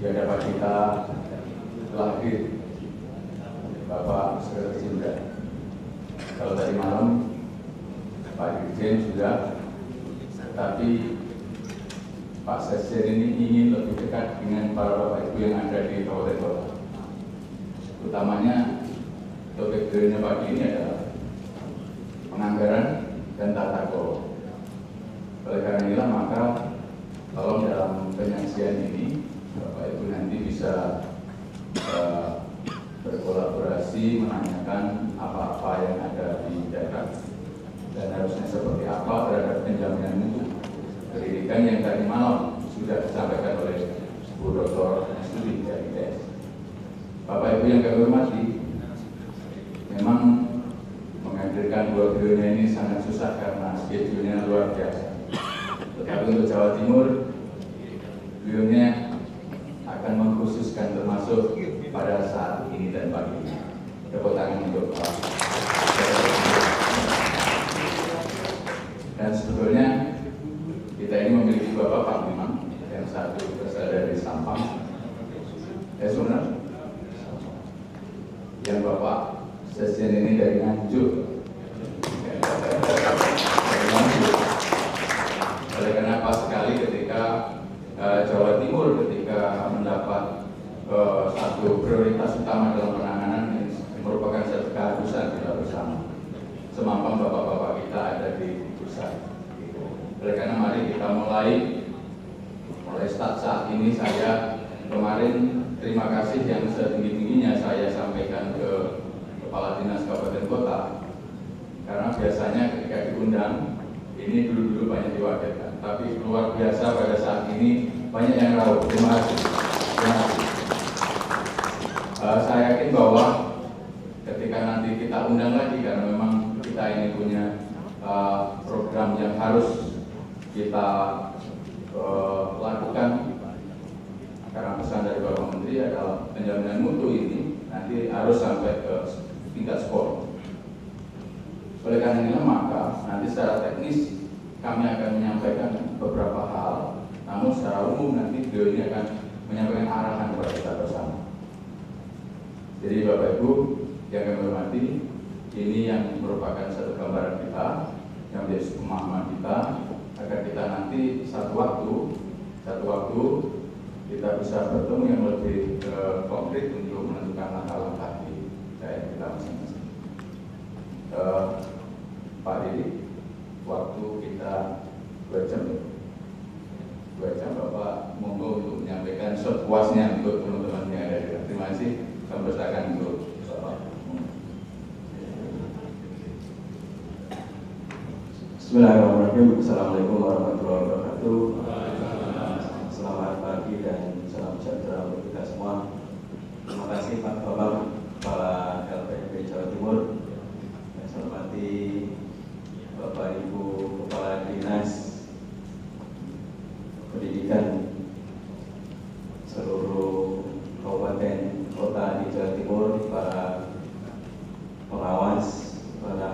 di hadapan kita telah hadir Bapak Sekretaris Jenderal. Kalau tadi malam Pak Dirjen sudah, tetapi Pak Sekjen ini ingin lebih dekat dengan para Bapak Ibu yang ada di kabupaten kota. Utamanya topik beliaunya pagi ini adalah penganggaran dan tata kelola. Oleh karena inilah maka tolong dalam penyaksian ini Bapak Ibu nanti bisa berkolaborasi menanyakan apa-apa yang ada di daerah dan harusnya seperti apa terhadap penjaminan mutu pendidikan yang tadi malam sudah disampaikan oleh Bu Dr. Studi dari ITS. Bapak Ibu yang kami hormati, memang menghadirkan dua beliaunya ini sangat susah karena schedule-nya luar biasa. Tetapi untuk Jawa Timur, beliaunya akan mengkhususkan termasuk pada saat ini dan pagi ini. Tepuk tangan untuk Pak. Dan sebetulnya kita ini memiliki Bapak Pak memang yang satu berasal dari Sampang, sebenarnya yang Bapak Sekjen ini dari Nganjuk. Oleh karena pas sekali ketika Jawa Timur ketika mendapat satu prioritas utama dalam penanganan yang merupakan satu keharusan kita bersama. Semampang bapak-bapak kita ada di pusat. Oleh karena mari kita mulai start saat ini. Saya kemarin terima kasih yang setinggi-tingginya saya sampaikan ke Kepala Dinas Kabupaten Kota, karena biasanya ketika diundang ini dulu-dulu banyak diwakilkan, tapi luar biasa pada saat ini banyak yang rauh. Terima kasih. Terima kasih. Saya yakin bahwa ketika nanti kita undang lagi, karena memang kita ini punya program yang harus kita lakukan, karena pesan dari Bapak Menteri adalah penjaminan mutu ini nanti harus sampai ke tingkat sekolah. Oleh karena inilah maka nanti secara teknis kami akan menyampaikan beberapa hal, namun secara umum nanti beliau ini akan menyampaikan arahan kepada kita bersama. Jadi Bapak Ibu yang kami hormati, ini yang merupakan satu gambaran kita, yang menjadi pemahaman kita, agar kita nanti satu waktu kita bisa bertemu yang lebih konkret untuk menentukan langkah-langkah di daerah kita masing-masing. Pak Didi, waktu kita 2 jam. 2 jam Bapak monggo untuk menyampaikan sepuasnya untuk teman-teman yang ada di dalam. Terima kasih. Kami persilakan untuk Bapak. Bismillahirrahmanirrahim. Assalamualaikum warahmatullahi wabarakatuh. Selamat pagi dan salam sejahtera untuk kita semua. Terima kasih Pak Bambang, Kepala LPMP Jawa Timur. Yang saya hormati Bapak Ibu Kepala Dinas Pendidikan seluruh kabupaten kota di Jawa Timur, para pengawas, para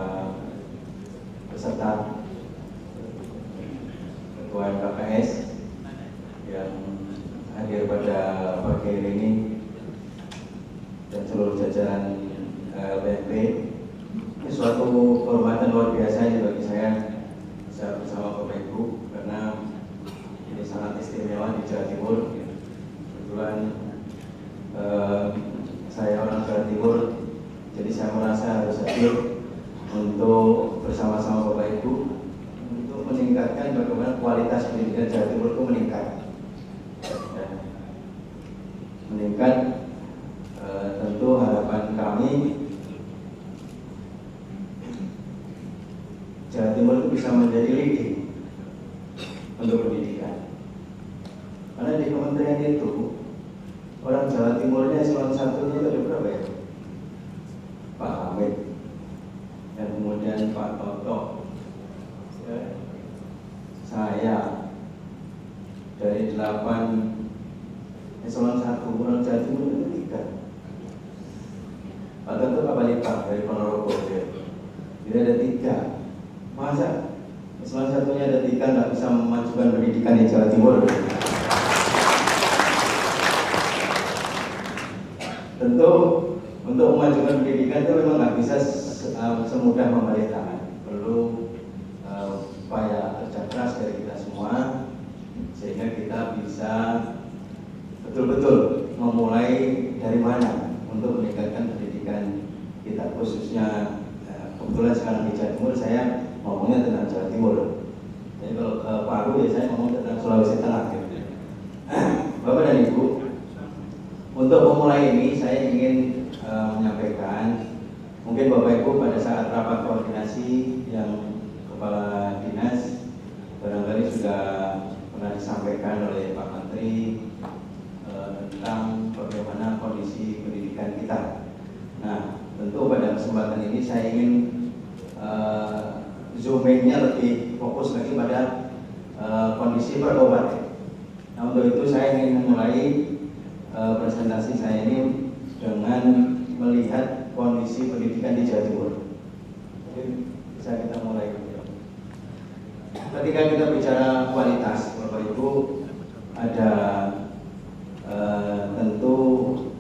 peserta, Ketua KPS yang hadir pada pagi hari ini, dan seluruh jajaran LPMP. Ini suatu kehormatan luar biasa ini bagi saya bisa bersama Bapak Ibu, karena ini sangat istimewa di Jawa Timur. Kebetulan saya orang Jawa Timur, jadi saya merasa harus hadir untuk bersama-sama Bapak Ibu untuk meningkatkan bagaimana kualitas pendidikan Jawa Timur itu meningkat. Tentu harapan kami Jawa Timur itu bisa menjadi leading untuk pendidikan, karena di kementerian itu orang Jawa Timurnya eselon satunya itu ada berapa ya? Pak Hamid, dan kemudian Pak Toto, ya, saya, dari 8 eselon 1 orang Jawa Timur itu 3. Pak Toto kapal lipat dari Ponorogo, ya. Jadi ada 3. Masa eselon satunya ada 3 nggak bisa memajukan pendidikan di Jawa Timur? tentu untuk memajukan pendidikan itu memang nggak bisa semudah membalik tangan. Perlu upaya kerja keras dari kita semua sehingga kita bisa betul-betul memulai dari mana untuk meningkatkan pendidikan kita, khususnya kebetulan sekarang di Jawa Timur, saya ngomongnya tentang Jawa Timur. Jadi kalau ke Palu ya saya ngomong tentang Sulawesi Tengah. Bapak dan Ibu, untuk memulai ini saya ingin menyampaikan, mungkin Bapak Ibu pada saat rapat koordinasi yang Kepala Dinas barangkali sudah pernah disampaikan oleh Pak Menteri tentang bagaimana kondisi pendidikan kita. Nah, tentu pada kesempatan ini saya ingin zoomingnya lebih fokus lagi pada kondisi per kabupaten. Nah, untuk itu saya ingin memulai presentasi saya ini dengan melihat kondisi pendidikan di Jawa Timur. Mungkin bisa kita mulai. Ketika kita bicara kualitas, Bapak Ibu, ada tentu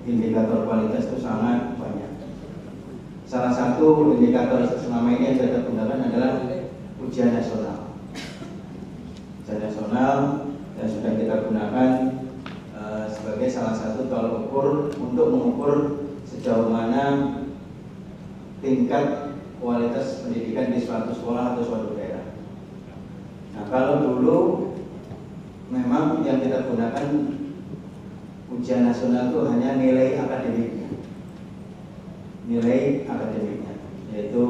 indikator kualitas itu sangat banyak. Salah satu indikator selama ini yang kita gunakan adalah ujian nasional. Ujian nasional yang sudah kita gunakan sebagai salah satu tolak ukur untuk mengukur sejauh mana tingkat kualitas pendidikan di suatu sekolah atau suatu daerah. Nah, kalau dulu memang yang kita gunakan ujian nasional itu hanya nilai akademiknya, yaitu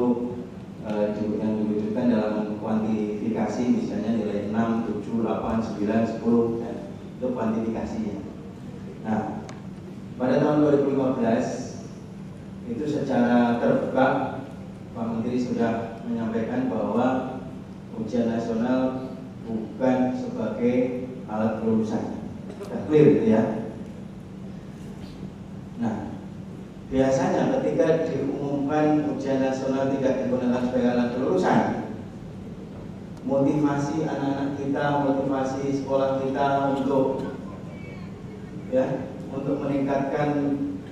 yang diwujudkan dalam kuantifikasi, misalnya nilai 6, 7, 8, 9, 10, ya, itu kuantifikasinya. Nah, pada tahun 2015 itu secara terbuka Pak Menteri sudah menyampaikan bahwa ujian nasional bukan sebagai alat kelulusan. Sudah clear gitu ya. Nah, biasanya ketika diumumkan ujian nasional tidak digunakan sebagai alat kelulusan, motivasi anak-anak kita, motivasi sekolah kita untuk meningkatkan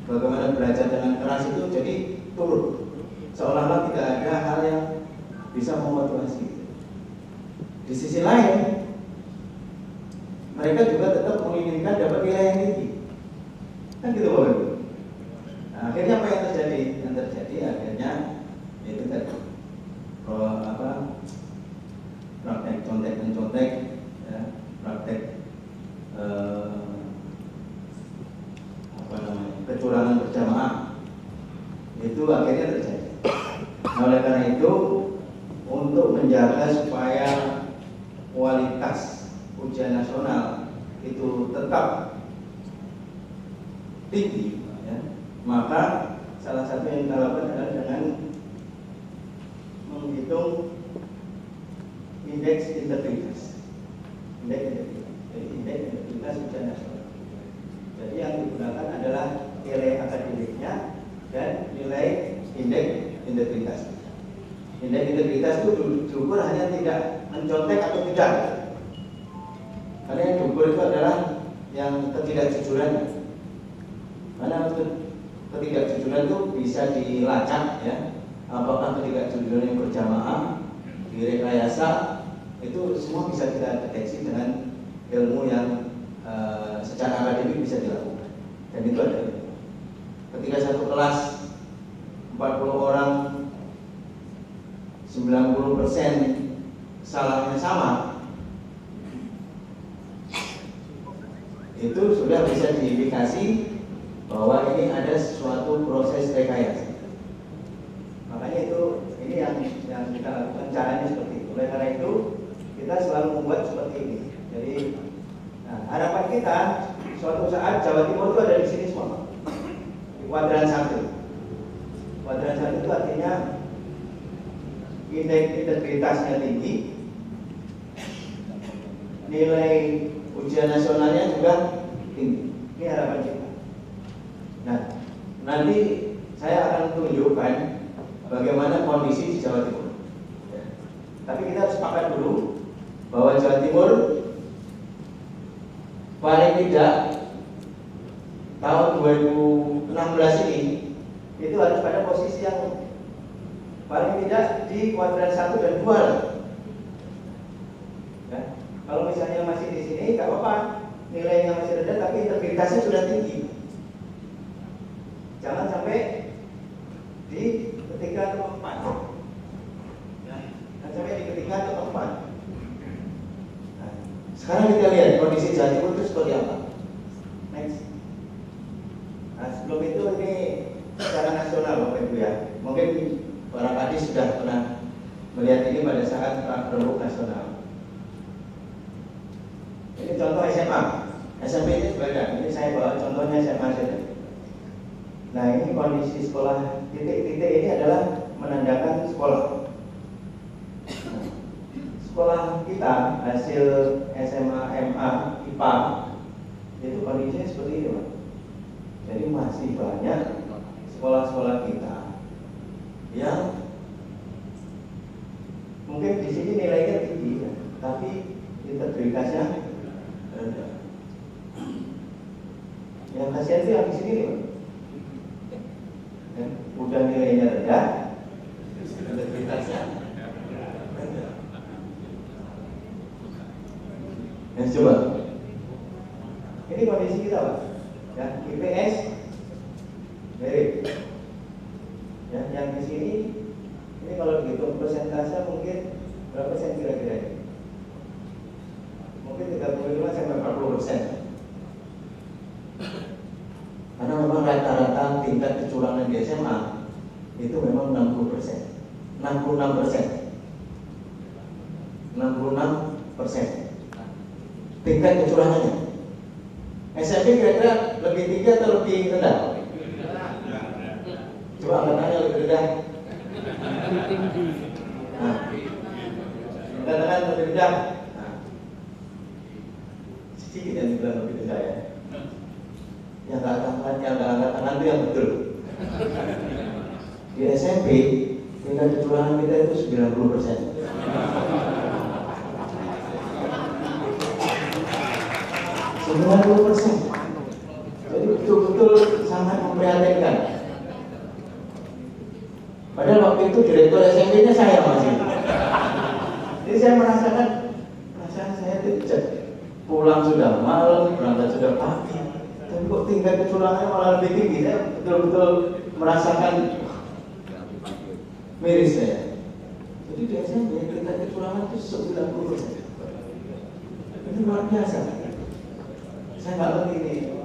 bagaimana belajar dengan keras itu jadi turun. Seolah-olah tidak ada hal yang bisa memotivasi. Di sisi lain, mereka juga tetap menginginkan dapat nilai yang tinggi. Kan gitu Bapak Ibu. Nah, akhirnya apa yang terjadi? Yang terjadi akhirnya itu tadi praktek contek-mencontek, ya, praktek kecurangan berjamaah itu akhirnya terjadi. Nah, oleh karena itu untuk menjaga supaya kualitas ujian nasional itu tetap tinggi, ya, maka salah satu yang kita lakukan adalah dengan menghitung indeks integritas. Indeks integritas ujian nasional. Jadi yang digunakan adalah nilai akademiknya dan nilai indeks integritas. Indeks integritas itu diukur hanya tidak mencontek atau tidak. Karena yang diukur itu adalah yang ketidakjujuran. Karena ketidakjujuran itu bisa dilacak, ya. Apakah ketidakjujuran yang berjamaah, direkayasa, itu semua bisa kita deteksi dengan ilmu yang secara akademik bisa dilakukan. Dan itu ada. Ketika satu kelas 40 orang 90% salahnya sama, itu sudah bisa diindikasi bahwa ini ada suatu proses rekayasa. Makanya itu ini yang kita lakukan, caranya seperti itu. Oleh karena itu kita selalu membuat seperti ini. Jadi harapan kita suatu saat Jawa Timur itu ada di sini semua, di kuadran 1. Kuadran 1 itu artinya indeks integritasnya tinggi, nilai ujian nasionalnya juga tinggi. Ini harapan kita. Nah, nanti saya akan tunjukkan bagaimana kondisi di Jawa Timur. Tapi kita harus sepakat dulu bahwa Jawa Timur paling tidak tahun 2016 ini itu harus pada posisi yang paling tidak di kuadran 1 dan 2 lah. Ya. Kalau misalnya masih di sini nggak apa-apa, nilainya masih rendah tapi integritasnya sudah tinggi. Jangan sampai di ketiga atau keempat. Jangan sampai di ketiga atau keempat. Nah, sekarang kita lihat kondisi Jawa Timur itu seperti apa. Next. Nah, sebelum itu ini secara nasional Bapak Ibu ya. Mungkin para kadis sudah pernah melihat ini pada saat pramuka nasional. Ini contoh SMA. SMP ini berbeda. Ini saya bawa contohnya SMA saja. Nah, ini kondisi sekolah. Titik-titik ini adalah menandakan sekolah. Sekolah kita hasil SMA, MA, IPA itu kondisinya seperti ini, Pak. Jadi masih banyak sekolah-sekolah kita yang mungkin di sini nilainya tinggi, ya, tapi integritasnya rendah. Yang kasihan itu yang di sini, Pak. Ya, udah nilainya rendah, integritasnya rendah. Ya, coba. Ini kondisi kita, Pak. Ya, IPS mirip. Ya, yang di sini ini kalau dihitung persentase mungkin berapa persen kira-kira ini? Mungkin 35 sampai 40%. Karena memang rata-rata tingkat kecurangan di SMA itu memang 60%, 66%, 66% tingkat kecurangannya. SMP kira-kira lebih tinggi atau lebih rendah? Coba angkatannya lebih rendah. Lebih tinggi. Nah, katakan lebih rendah. Nah, sedikit yang dibilang lebih rendah ya. Yang nggak angkat tangan itu yang betul. Di SMP tingkat kecurangan kita itu 90%. 90%. Jadi betul-betul sangat memprihatinkan. Padahal waktu itu direktur SMP-nya saya masih. Jadi saya merasakan perasaan saya tidak pulang sudah malam, berangkat sudah pagi. Tapi kok tingkat kecurangannya malah lebih tinggi. Saya betul-betul merasakan miris saya. Jadi di SMP tingkat kecurangan itu 90%. Ini luar biasa. Saya nggak ngerti ini.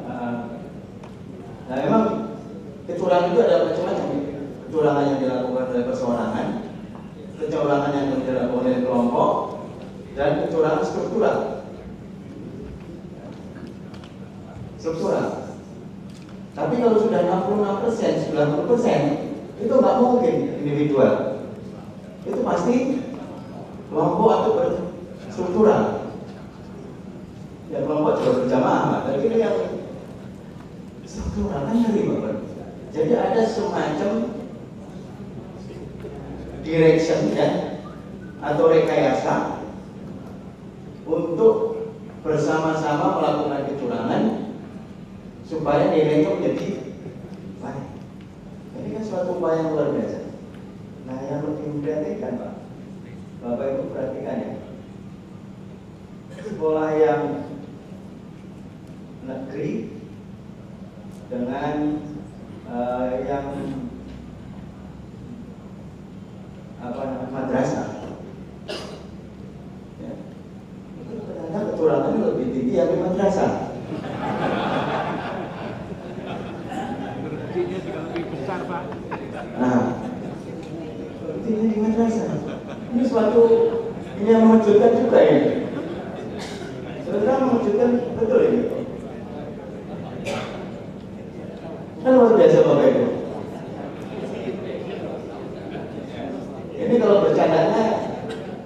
Nah, memang kecurangan itu ada macam-macam. Kecurangan yang dilakukan oleh perseorangan, kecurangan yang dilakukan oleh kelompok, dan kecurangan struktural. Tapi kalau sudah 66%, 90%, itu nggak mungkin individual. Itu pasti kelompok atau struktural. Ya kelompok juga berjamaah, tapi ini yang struktural kan ngeri banget. Jadi ada semacam direction ya, atau rekayasa untuk bersama-sama melakukan kecurangan supaya nilainya menjadi baik. Ini kan suatu upaya yang luar biasa. Nah, yang lebih memprihatinkan, Pak, Bapak Ibu perhatikan ya, sekolah yang negeri dengan yang madrasah, ya, itu ternyata kecurangannya lebih tinggi yang di madrasah. Berarti juga lebih besar, Pak. Nah, ini di madrasah. Ini suatu yang mengejutkan juga ya. Sebenarnya mengejutkan betul ini. Kan luar biasa Bapak Ibu. Ini kalau bercandanya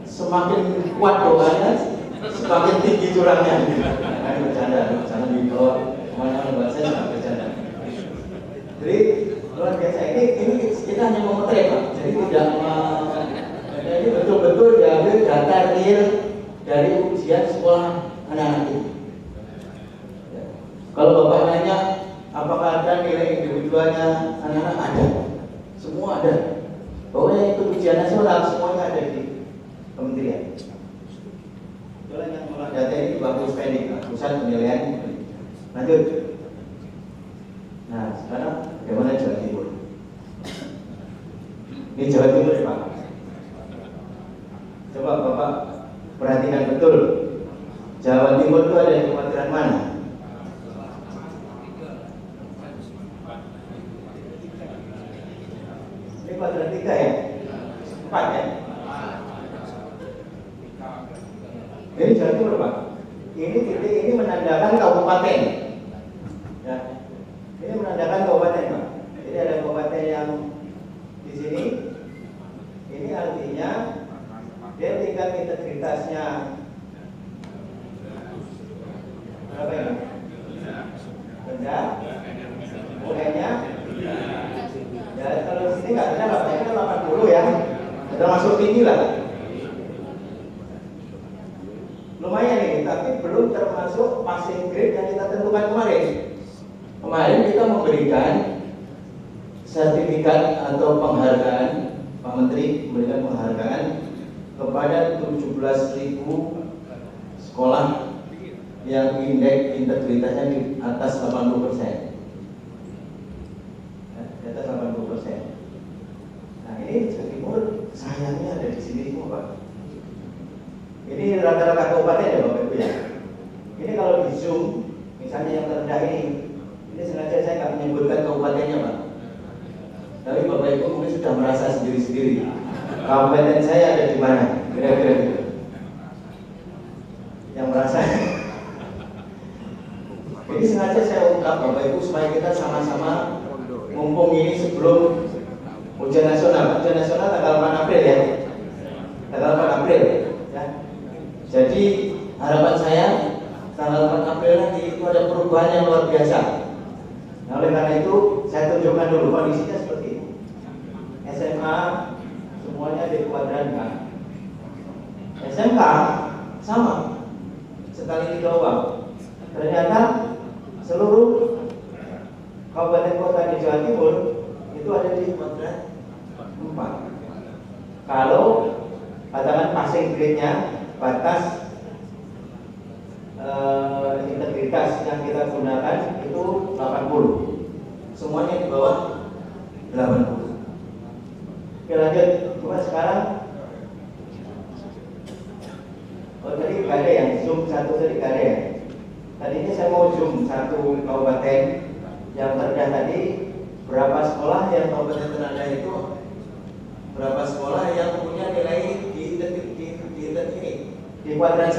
semakin kuat doanya, semakin tinggi curangnya. Nah, bercanda, jangan dibawa kemana-mana bahasa jangan bercanda. Jadi luar biasa ini kita hanya memotret, Pak. Jadi tidak jadi betul-betul diambil data real dari ujian sekolah anak-anak itu. Ya. Kalau Bapak nanya Apakah ada nilai individualnya anak-anak? Ada, semua ada. Pokoknya itu ujian nasional semuanya ada di kementerian. Soalnya yang mengolah data ini bagus pending, pusat penilaian. Lanjut. Nah, sekarang bagaimana Jawa Timur? Ini Jawa Timur ya Pak. Coba Bapak perhatikan betul. Jawa Timur itu ada di kementerian mana? Ini kuadran 3 ya? 4 ya? Jadi Jawa Timur Pak. Ini titik ini menandakan kabupaten. Ya. Ini menandakan kabupaten Pak. Jadi ada kabupaten yang di sini. Ini artinya dia tingkat integritasnya berapa ini? Rendah. UN-nya ya kalau di sini nggak ada 80 ya. Termasuk tinggi lah. Lumayan ini, tapi belum termasuk passing grade yang kita tentukan kemarin. Kemarin kita memberikan sertifikat atau penghargaan, Pak Menteri memberikan penghargaan kepada 17.000 sekolah yang indeks integritasnya di atas 80%. Di atas 80%. Nah ini Jawa Timur sayangnya ada di sini semua Pak. Ini rata-rata kabupaten ya Bapak Ibu ya. Ini kalau di Zoom, misalnya yang terendah ini sengaja saya nggak menyebutkan kabupatennya Pak. Tapi Bapak Ibu mungkin sudah merasa sendiri-sendiri. Kabupaten saya ada di mana? Kira-kira gitu. Yang merasa. Ini sengaja saya ungkap Bapak Ibu supaya kita sama-sama mumpung ini sebelum ujian nasional. Ujian nasional tanggal 4 April ya. Tanggal 4 April ya. Jadi harapan saya tanggal 4 April nanti itu ada perubahan yang luar biasa. Nah, oleh karena itu saya tunjukkan dulu kondisinya seperti ini. SMA semuanya di kuadran A. SMK sama sekali doang. Ternyata seluruh kabupaten kota di Jawa Timur itu ada di kuadran 4. Kalau katakan passing grade-nya batas integritas yang kita gunakan itu 80, semuanya di bawah 80. Oke lanjut, cuma sekarang tadi gak ada yang zoom satu tadi gak ada ya. Tadi ini saya mau zoom satu kabupaten yang terendah tadi, berapa sekolah yang kabupaten terendah itu, berapa sekolah yang punya nilai di kuadran 1.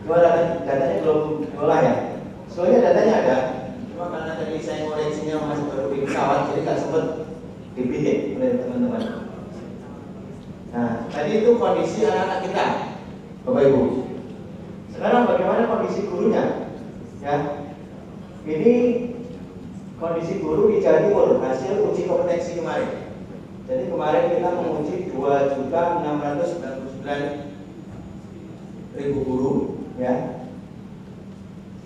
Cuma datanya belum diolah ya. Soalnya datanya ada, cuma karena tadi saya koreksinya masih baru di pesawat, jadi nggak sempat dibikin oleh teman-teman. Nah, tadi itu kondisi anak-anak kita, Bapak Ibu. Sekarang bagaimana kondisi gurunya? Ya, ini kondisi guru di Jawa Timur hasil uji kompetensi kemarin. Jadi kemarin kita menguji 2.699.000 guru, ya.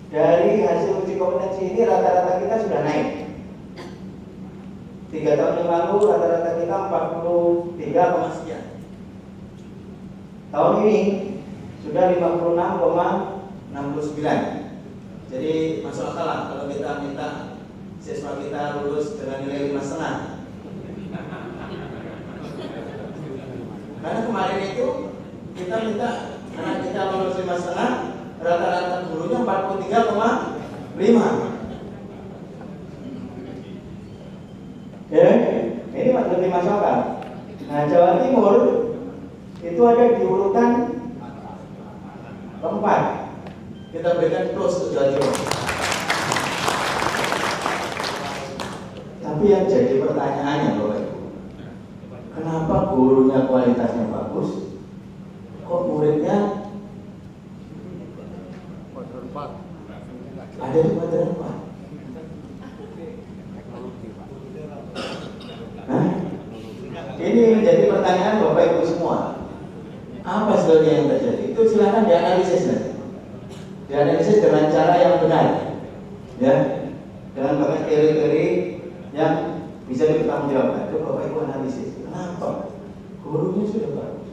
Dari hasil uji kompetensi ini rata-rata kita sudah naik. 3 tahun yang lalu rata-rata kita 43, sekian. Tahun ini sudah 56,69. Jadi masuk akal lah kalau kita minta siswa kita lulus dengan nilai 5,5. Karena kemarin itu kita minta anak kita lulus 5,5, rata-rata gurunya 43,5. Ya, ini lebih masuk akal. Nah, Jawa Timur itu ada di urutan keempat. Kita berikan plus ke Jawa Timur. Tapi yang jadi pertanyaannya Bapak Ibu, kenapa gurunya kualitasnya bagus, kok muridnya ada di kuadran 4? Nah, ini menjadi pertanyaan Bapak Ibu semua. Apa sebenarnya yang terjadi? Itu silakan dianalisis nanti. Dianalisis dengan cara yang benar. Ya. dengan pakai teori-teori yang bisa dipertanggungjawabkan. Itu Bapak Ibu analisis. Kenapa? Gurunya sudah bagus.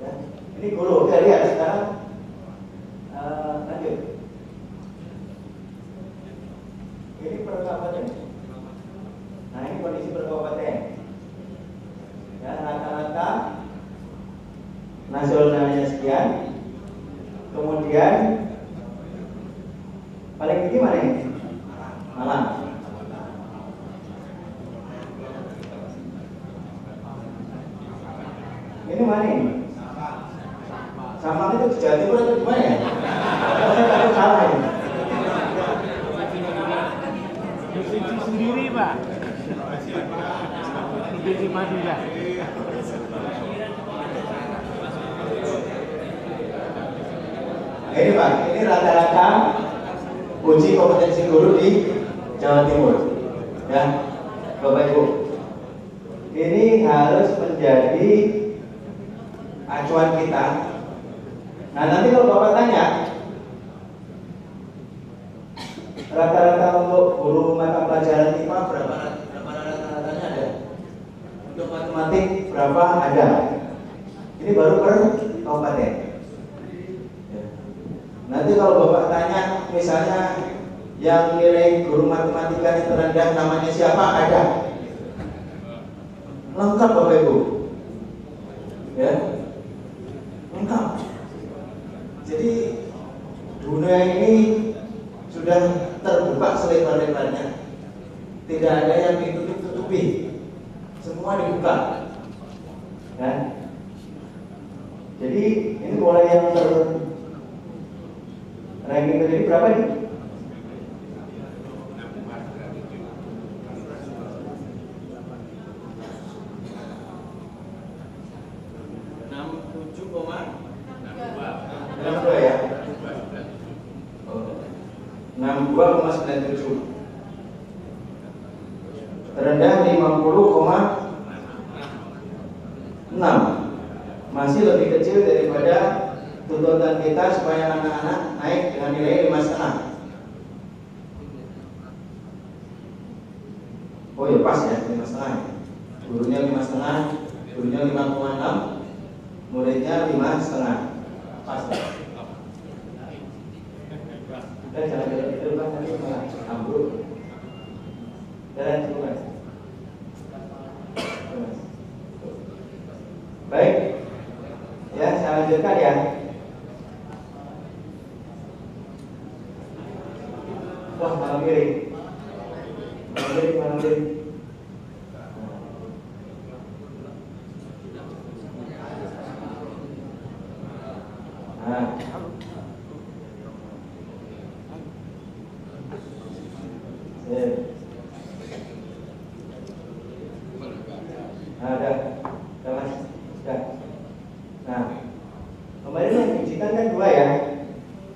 Ya. Ini guru, kita lihat sekarang. Lanjut. Ini per kabupaten. Nah, ini kondisi per kabupaten. Ya, rata-rata nasionalnya sekian. Kemudian paling tinggi mana ini? Malang. Ini mana ini? Sama itu di Jawa Timur atau di mana ya? Saya takut salah ini. Provinsi sendiri, Pak. Provinsi Madura. Ini Pak, ini rata-rata uji kompetensi guru di Jawa Timur. Ya, Bapak Ibu. Ini harus menjadi acuan kita. Nah, nanti kalau Bapak tanya, rata-rata untuk guru mata pelajaran IPA berapa rata-ratanya ada? Untuk matematik berapa ada? Ini baru per kabupaten. Nanti kalau Bapak tanya, misalnya yang nilai guru matematika yang terendah namanya siapa, ada. Lengkap Bapak Ibu. Ya. Lengkap. Jadi dunia ini sudah terbuka selebar-lebarnya. Tidak ada yang ditutup-tutupi. Semua dibuka. Ya. Jadi ini mulai yang ranking terjadi berapa nih? Ya. 62,97. Terendah 50,6. Masih lebih kecil daripada tuntutan kita supaya anak-anak naik dengan nilai 5,5. Oh ya pas ya 5,5. Gurunya 5,5, gurunya 5,6, muridnya 5,5. Pas. Dan jalan-jalan itu kan nanti malah ambruk. Jalan dulu Mas. Baik. Ya, saya lanjutkan ya. Wah, malam miring. Malam miring. Nah. Ada, Mas. Sudah. Nah, kemarin yang diujikan kan dua ya,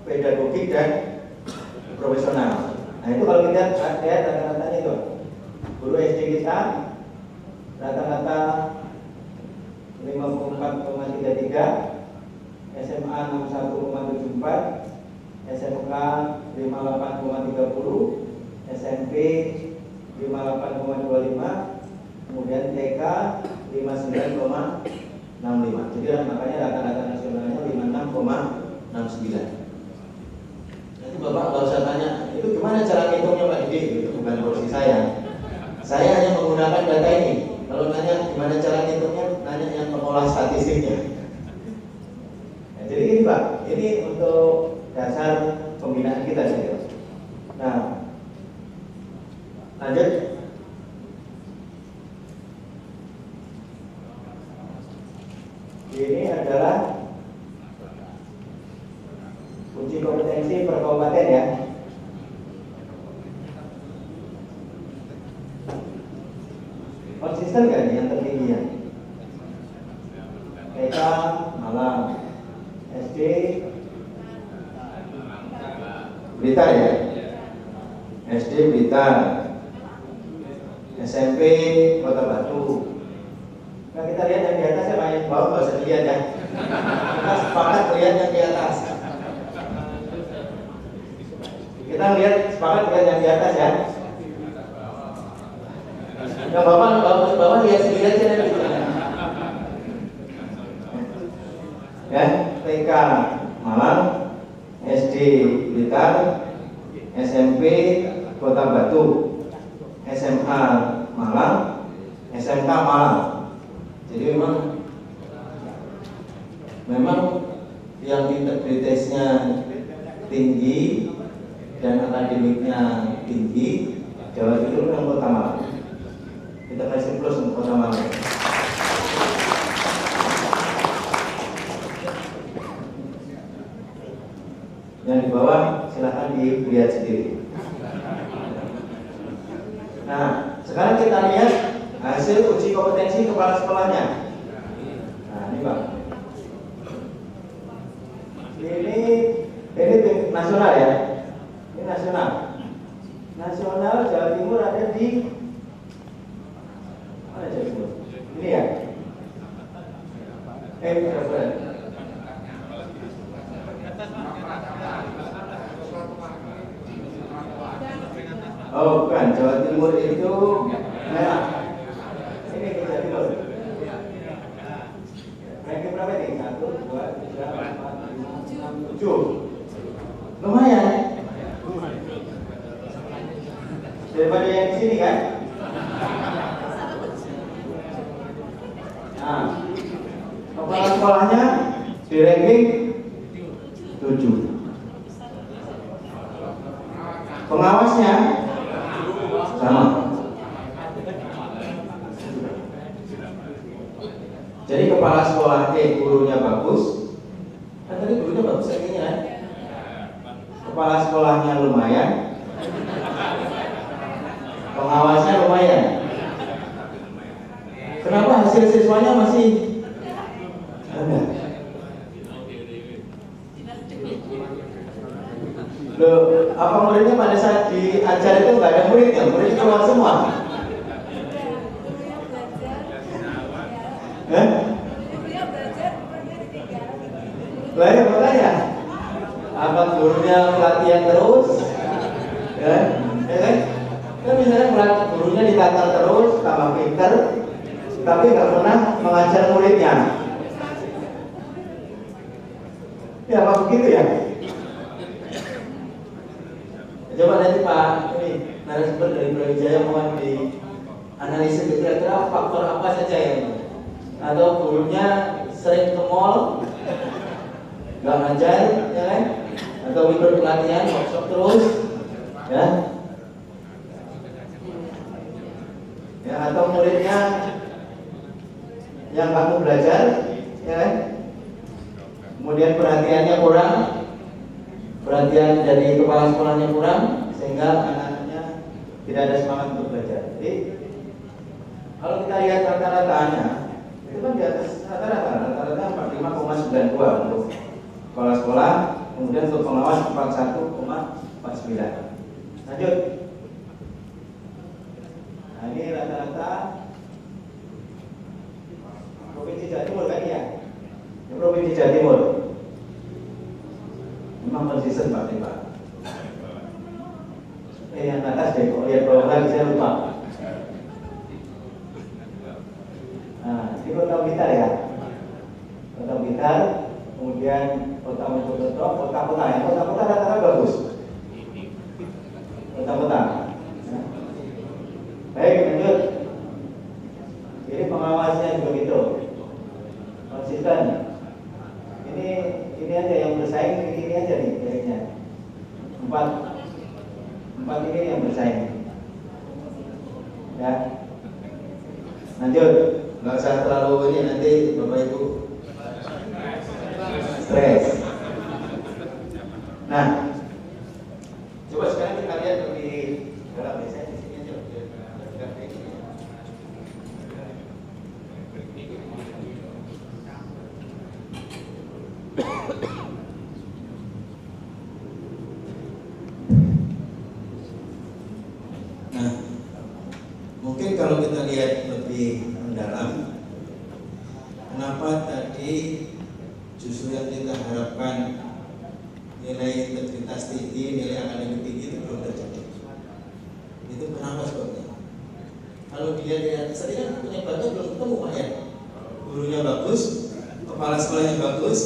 pedagogik dan profesional. Nah itu kalau kita lihat rata-ratanya itu, guru SD kita rata-rata 54,33, SMA 61,74, SMK 58,30, SMP 58,25, kemudian TK 59,65. Jadi makanya rata-rata nasionalnya 56,69. Nanti Bapak nggak usah tanya, itu gimana cara hitungnya Pak Didi? Itu bukan porsi saya. Saya hanya menggunakan data ini. Kalau nanya gimana cara hitungnya, nanya yang pengolah statistiknya. Nah, jadi ini Pak, ini untuk dasar pembinaan kita saja. Nah, lanjut. Ini adalah uji kompetensi per kabupaten ya. Konsisten kan yang tertinggi ya? TK Malang, SD Blitar ya, SD Blitar, SMP Kota Batu. Nah kita lihat yang di atas ya, yang bawah nggak usah dilihat ya. Kita sepakat lihat yang di atas. Kita lihat sepakat lihat yang di atas ya. Yang bapak lihat sendiri aja nanti. Ya, TK Malang, SD Blitar, SMP Kota Batu, SMA Malang, SMK Malang. Jadi memang yang integritasnya tinggi dan akademiknya tinggi, Jawa Timur dan Kota Malang. Kita kasih plus untuk Kota Malang. Yang di bawah silahkan dilihat sendiri. Nah, sekarang kita lihat hasil uji kompetensi kepala sekolahnya. Nah, ini Pak. Ini nasional ya. Ini nasional. Nasional Jawa Timur ada di mana Jawa Timur? Ini ya. Berapa? Oh bukan, Jawa Timur itu merah. Ini Jawa Timur. Ranking berapa nih? 1, 2, 3, 4, 5, 6, 7. Lumayan. Daripada yang di sini kan? Nah, kepala sekolahnya di ranking 7. Pengawasnya sama. Jadi kepala sekolah gurunya bagus. Kan tadi gurunya bagus kayaknya kan? Kepala sekolahnya lumayan. Pengawasnya lumayan. Kenapa hasil siswanya masih ada? Loh, apa muridnya pada saat diajar itu nggak ada muridnya? Muridnya keluar semua. Lah ya makanya apa gurunya pelatihan terus, ya kan? Kan misalnya gurunya ditata terus, tambah pinter, tapi nggak pernah mengajar muridnya. Ya apa begitu ya? Coba nanti Pak ini narasumber dari Brawijaya mohon di analisis kira-kira faktor apa saja yang atau gurunya sering ke mall, nggak ngajar, ya kan? Atau ikut pelatihan, workshop terus, ya? Ya atau muridnya yang kamu belajar, ya kan? Kemudian perhatiannya kurang. Perhatian dari kepala sekolahnya kurang sehingga anak-anaknya tidak ada semangat untuk belajar. Jadi kalau kita lihat rata-ratanya itu kan di atas rata-rata 45,92 untuk kepala sekolah, kemudian untuk pengawas 41,49. Lanjut. Nah ini rata-rata Provinsi Jawa Timur kan ya? Ini Provinsi Jawa Timur. Memang konsisten Pak nih Pak. Yang atas deh, kalau lihat bawah lagi saya lupa. Nah, di Kota Blitar ya. Kota Blitar, kemudian Kota Mojokerto, kota-kota ya. Kota-kota rata-rata bagus. Kota-kota. Ya. Baik, lanjut. Jadi pengawasnya juga gitu. Konsisten. Ini aja yang bersaing, ini aja nih kayaknya. Empat ini yang bersaing. Ya. Lanjut. Nggak usah terlalu ini nanti Bapak Ibu stres. Nah, coba sekarang kita lihat lebih dalam. Saya di sini aja. Nah, mungkin kalau kita lihat lebih mendalam, kenapa tadi justru yang kita harapkan nilai integritas tinggi, nilai akademik tinggi itu belum terjadi? Itu kenapa sebabnya? Kalau dilihat dari atas tadi kan penyebarannya belum ketemu Pak ya. Gurunya bagus, kepala sekolahnya bagus,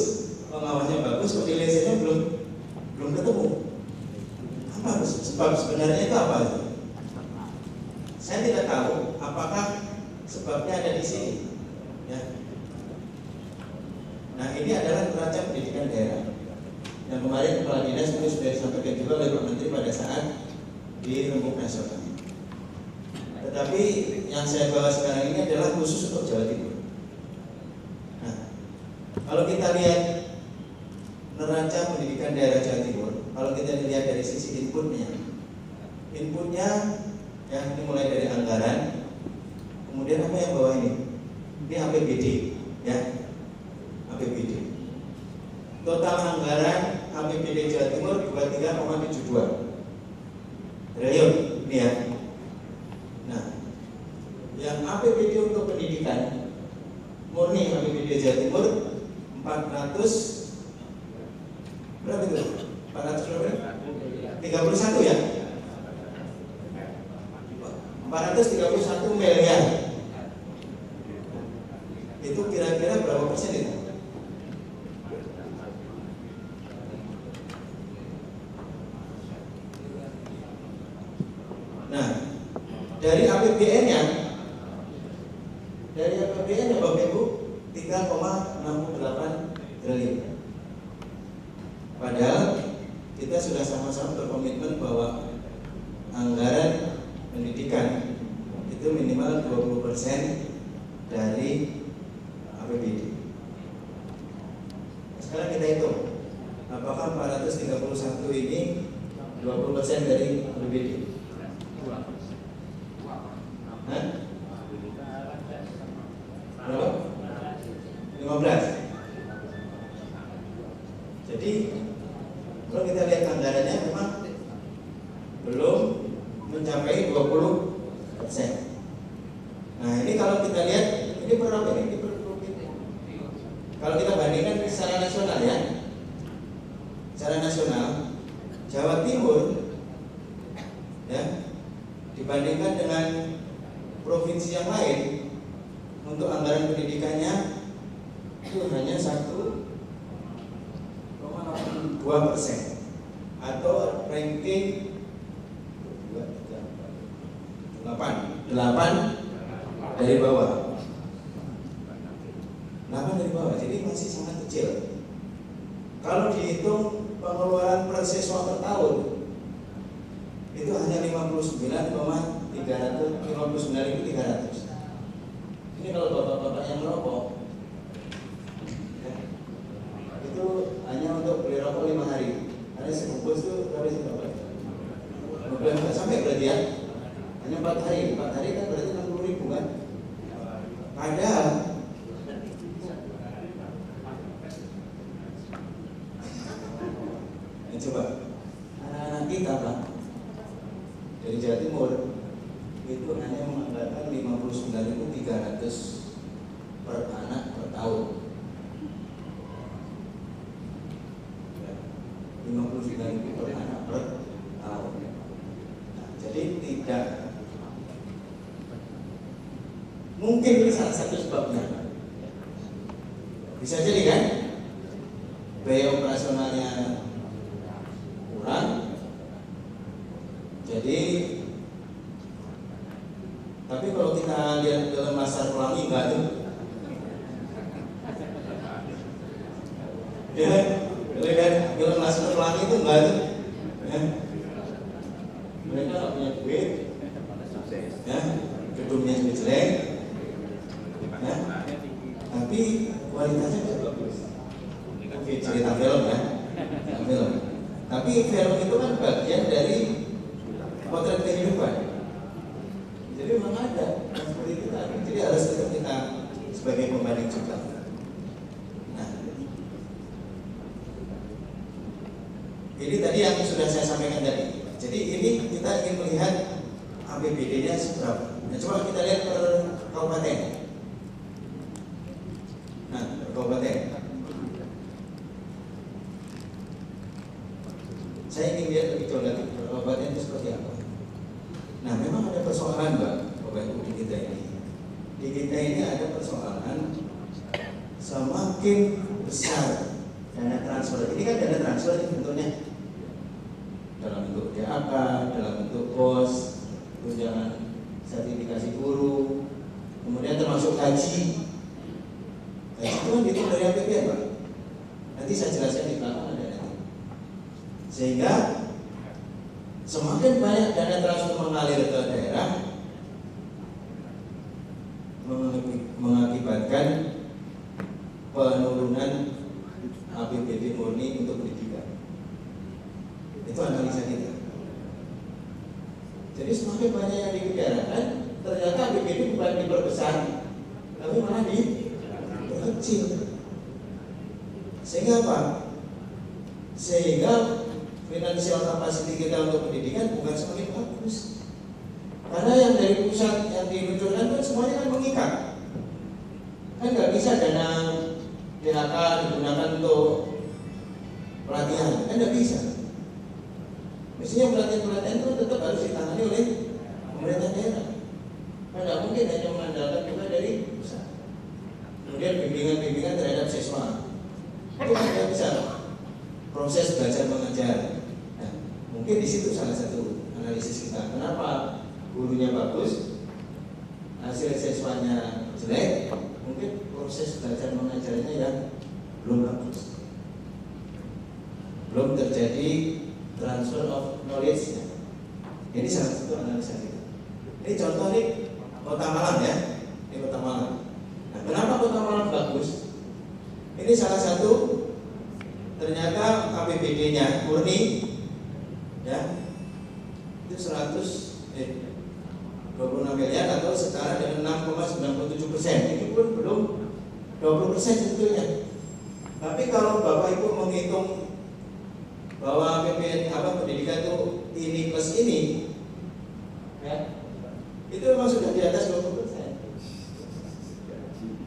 pengawasnya bagus, penilaiannya belum ketemu. Apa sebab sebenarnya itu apa? Saya tidak tahu apakah sebabnya ada di sini. Ya. Nah ini adalah neraca pendidikan daerah. Yang kemarin Kepala Dinas itu sudah disampaikan juga oleh Pak Menteri pada saat di rembuk nasional. Tetapi yang saya bawa sekarang ini adalah khusus untuk Jawa Timur. Nah, kalau kita lihat neraca pendidikan daerah Jawa Timur, kalau kita lihat dari sisi inputnya yang ini mulai dari anggaran, kemudian apa yang bawah ini? Ini APBD, ya, APBD. Total anggaran APBD Jawa Timur 23,72 triliun, ini ya. Nah, yang APBD untuk pendidikan murni APBD Jawa Timur 400 berapa itu? 400 berapa? 31 ya? 431 miliar. Itu kira-kira berapa persen itu? Nah, dari APBN-nya Bapak Ibu 3,68 triliun. Padahal kita sudah sama-sama berkomitmen bahwa anggaran pendidikan itu minimal 20% dari APBD. Sekarang kita hitung, apakah 431 ini 20% dari APBD? Hah? Berapa? 15. Jadi kalau kita lihat anggarannya memang belum mencapai 20%. Nah ini kalau kita lihat ini berapa ini? Kalau kita bandingkan secara nasional ya, secara nasional Jawa Timur ya dibandingkan dengan provinsi yang lain untuk anggaran pendidikannya itu hanya 1,2% atau ranking 8 dari bawah. 8 dari bawah, jadi masih sangat kecil. Kalau dihitung pengeluaran per siswa per tahun itu hanya 59.300. Ini kalau bapak-bapak yang merokok ya, itu hanya untuk beli rokok 5 hari. Karena sebungkus itu berapa sih bapak? Nggak sampai berarti ya. Hanya 4 hari. 4 hari kan berarti 60.000 kan? Padahal coba anak-anak kita Pak dari Jawa Timur itu hanya menganggarkan 59.300 per anak per tahun. 59.000 per anak per tahun. Nah, jadi tidak mungkin ini salah satu sebabnya. Bisa jadi kan biaya operasionalnya kurang. Jadi tapi kalau kita lihat dalam Laskar Pelangi enggak tuh. Ya, lihat dalam Laskar Pelangi itu enggak tuh. Ya. Mereka nggak punya duit. Ya, gedungnya jelek. Ya. Tapi kualitasnya juga bagus. Oke, cerita film ya. Film. Tapi film itu kan bagian dari potret kehidupan. Jadi memang ada yang seperti itu tadi. Jadi harus kita sebagai pembanding juga. Nah, ini tadi yang sudah saya sampaikan tadi. Jadi ini kita ingin melihat APBD-nya seberapa. Nah, coba kita lihat per kabupaten. Nah, per kabupaten. Saya ingin lihat lebih jauh lagi kabupaten itu seperti apa. Nah, memang ada persoalan Mbak, Bapak Bapak Ibu di kita ini. Di kita ini ada persoalan semakin besar dana transfer. Ini kan dana transfer ini bentuknya dalam bentuk DAK, dalam bentuk BOS, tunjangan sertifikasi guru, kemudian termasuk gaji. Gaji itu kan dihitung dari APBN, Pak. Nanti saya jelaskan di belakang ada nanti. Sehingga semakin banyak dana transfer mengalir ke daerah, mengakibatkan penurunan APBD murni untuk pendidikan. Itu analisa kita. Jadi semakin banyak yang dibicarakan, ternyata APBD bukan diperbesar, tapi malah diperkecil. Sehingga apa? Sehingga financial capacity kita untuk pendidikan bukan semakin bagus. Karena yang dari pusat yang dimunculkan kan semuanya kan mengikat. Kan nggak bisa dana DHK digunakan untuk pelatihan, kan nggak bisa. Mestinya pelatihan-pelatihan itu tetap harus ditangani oleh pemerintah daerah. Kan nggak mungkin hanya mengandalkan juga dari pusat. Kemudian bimbingan-bimbingan terhadap siswa itu kan nggak bisa. Proses belajar mengajar. Nah, mungkin di situ salah satu analisis kita. Kenapa gurunya bagus, hasil siswanya jelek? Mungkin proses belajar mengajarnya yang belum bagus, belum terjadi transfer of knowledge-nya. Ini salah satu analisa kita. Ini contoh nih Kota Malang ya, ini Kota Malang. Nah, kenapa Kota Malang bagus? Ini salah satu, ternyata APBD-nya murni ya itu 26 miliar atau setara dengan 6,97%. Ini pun belum 20% sebetulnya. Tapi kalau Bapak Ibu menghitung bahwa APBN pendidikan itu ini plus ini, ya, itu memang sudah di atas 20%.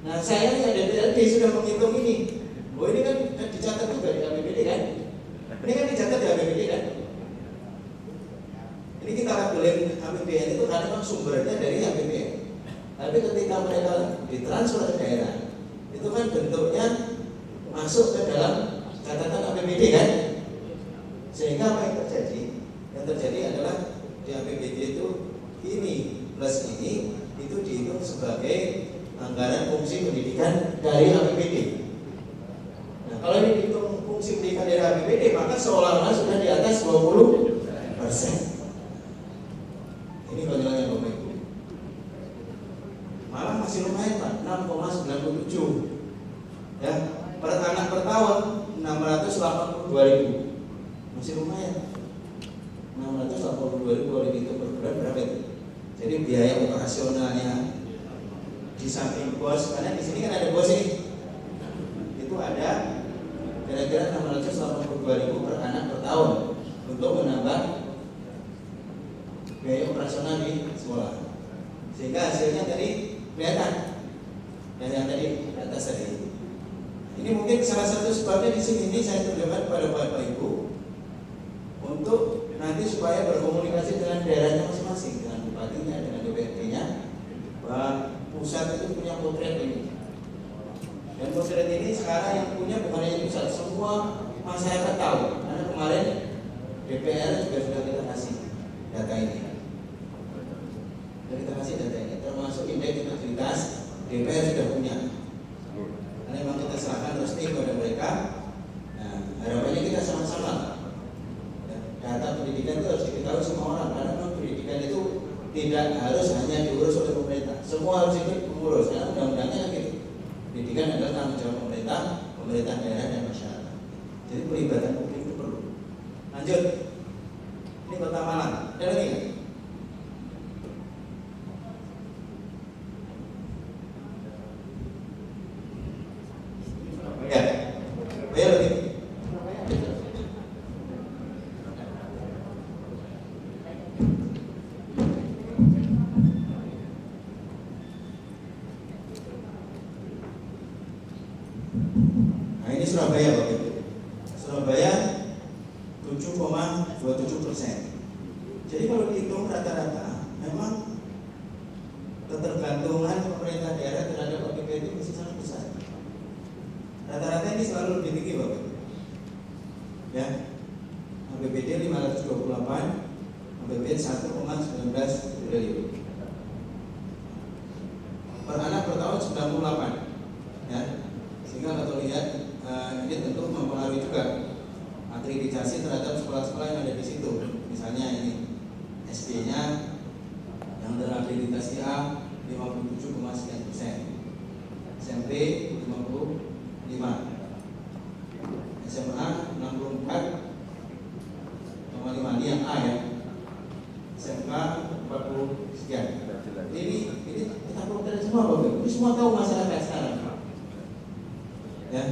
Nah, saya yang DPRD sudah menghitung ini. Oh, ini kan dicatat juga di APBD kan? Ini kan dicatat di APBD kan? Ini kita labelin APBN itu karena memang sumbernya dari APBN. Tapi ketika mereka ditransfer ke daerah, itu kan bentuknya masuk ke dalam catatan APBD kan? Sehingga apa yang terjadi? Yang terjadi adalah di APBD itu ini plus ini itu dihitung sebagai anggaran fungsi pendidikan dari APBD. Nah, kalau ini dihitung fungsi pendidikan dari APBD, maka seolah-olah sudah di atas 20%. Ini penjelasan Bapak Ibu. Malah masih lumayan Pak, 6,97. Ya, per anak per tahun 682.000. Masih lumayan. 682.000 kalau dihitung per bulan berapa itu? Jadi biaya operasionalnya di samping bos, karena di sini kan ada bos ini. Itu ada kira-kira 682.000 per anak per tahun untuk menambah biaya operasional di sekolah. Sehingga hasilnya tadi kelihatan dari yang tadi atas tadi. Ini mungkin salah satu sebabnya di sini ini saya tunjukkan kepada Bapak Ibu untuk nanti supaya berkomunikasi dengan daerahnya masing-masing, dengan bupatinya, dengan DPRD-nya, bahwa pusat itu punya potret ini. Dan potret ini sekarang yang punya bukan hanya pusat, semua masyarakat tahu. Karena kemarin DPR juga sudah kita kasih data ini. Dan kita kasih data ini, termasuk indeks integritas DPR sudah punya. Karena memang kita serahkan resmi kepada mereka. Nah, harapannya kita sama-sama. Data pendidikan itu harus diketahui semua orang, karena pendidikan itu tidak harus hanya diurus oleh pemerintah. Semua harus ikut mengurus, karena undang-undangnya kan gitu. Pendidikan adalah tanggung jawab pemerintah, pemerintah daerah dan masyarakat. Jadi pelibatan publik itu perlu. Lanjut. Ini Kota Malang. Ada lagi nggak? Ya. Ayo lagi. Nah, ini Surabaya Bapak Ibu. Surabaya 7,7 2019 sudah libur. Per anak per tahun 98, ya. Sehingga kalau lihat ini tentu mempengaruhi juga akreditasi terhadap sekolah-sekolah yang ada di situ. Misalnya ini SD-nya yang terakreditasi A 57,sekian%, SMP 55%, SMA 64,5, ini yang A ya, SMK 40 sekian. Ini kita protes semua Bapak. Ini semua tahu masyarakat sekarang. Ya.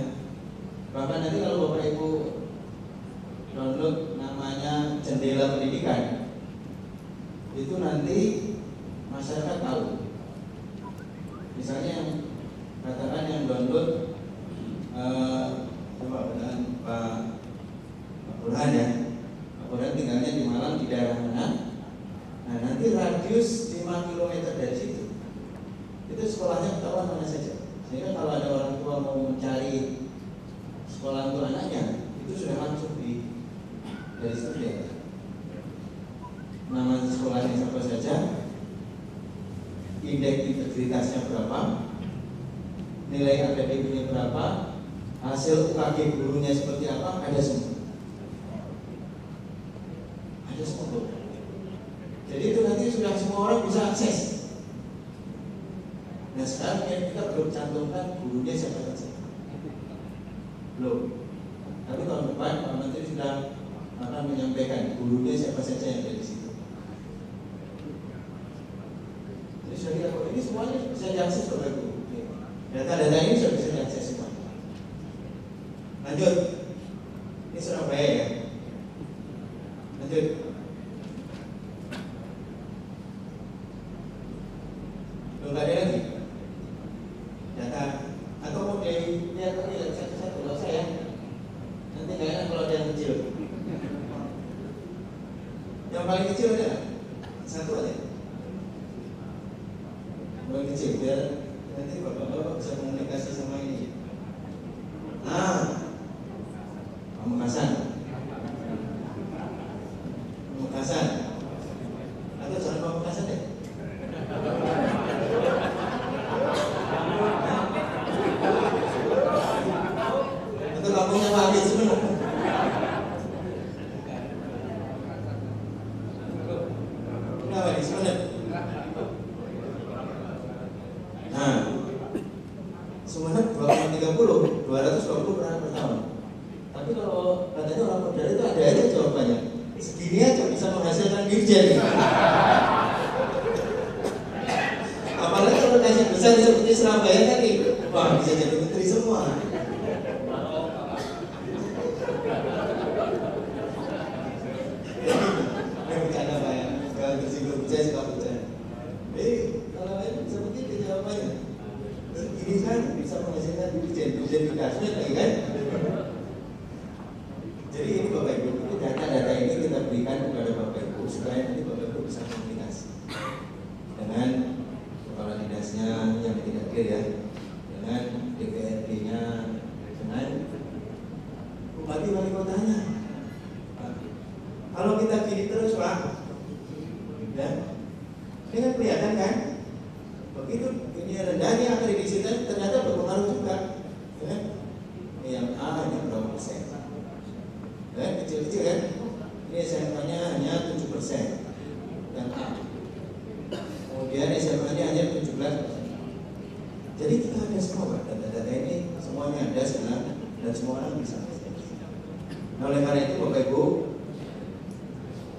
Bahkan nanti kalau Bapak Ibu download namanya jendela pendidikan, itu nanti masyarakat tahu. Misalnya katakan yang download coba dengan Pak Burhan ya. Pak Burhan tinggalnya di Malang di daerah mana? Nah nanti radius 5 km dari situ itu sekolahnya ketahuan mana saja. Sehingga kalau ada orang tua mau mencari sekolah untuk anaknya, itu sudah langsung dari situ ya. Nama sekolahnya siapa saja, indeks integritasnya berapa, nilai akademiknya berapa, hasil UKG gurunya seperti apa, ada semua. Ada semua. Jadi itu nanti sudah semua orang bisa akses. Nah sekarang yang kita belum cantumkan gurunya siapa saja. Belum. Tapi tahun depan Pak Menteri sudah akan menyampaikan gurunya siapa saja yang ada di situ. Jadi sudah kita ini semuanya bisa diakses oleh guru. Data-data ini sudah bisa diakses semua. Lanjut. Ini Surabaya ya. Lanjut. Belum ada lagi data atau mau dilihat lagi satu-satu kalau saya nanti nggak enak kalau ada yang kecil. Yang paling kecil ada satu aja. Paling kecil biar nanti bapak-bapak bisa komunikasi sama ini. Nah, Pamekasan atau jangan Pamekasan deh. Atau kampungnya Wali sebenarnya. Kenapa di sebenarnya? Nah, sebenarnya 220 per anak per tahun. Tapi kalau katanya orang modal itu ada aja jawabannya. Segini aja bisa menghasilkan dirjen. Apalagi kalau nasi besar seperti Surabaya tadi, wah bisa jadi menteri semua. Yang bercanda Pak ya, kalau tersinggung saya suka bercanda. Kalau seperti itu jawabannya. Ini kan bisa menghasilkan dirjen di kasmet lagi kan? Jadi ini Bapak Ibu, ini data-data ini kita berikan kepada Bapak Ibu supaya nanti Bapak Ibu bisa komunikasi dengan kepala dinasnya yang tidak hadir ya, dengan DPRD-nya, dengan bupati wali kotanya. Kalau kita gini terus Pak, ya, ini kan kelihatan kan? Begitu ini rendahnya akreditasi ternyata berpengaruh juga, ya. Yang A hanya berapa persen? Kecil-kecil kan? Ini SMA-nya hanya 7% yang A. Kemudian SMA-nya hanya 17%. Jadi kita ada semua Pak, data-data ini semuanya ada sekarang dan semua orang bisa. Nah oleh karena itu Bapak Ibu,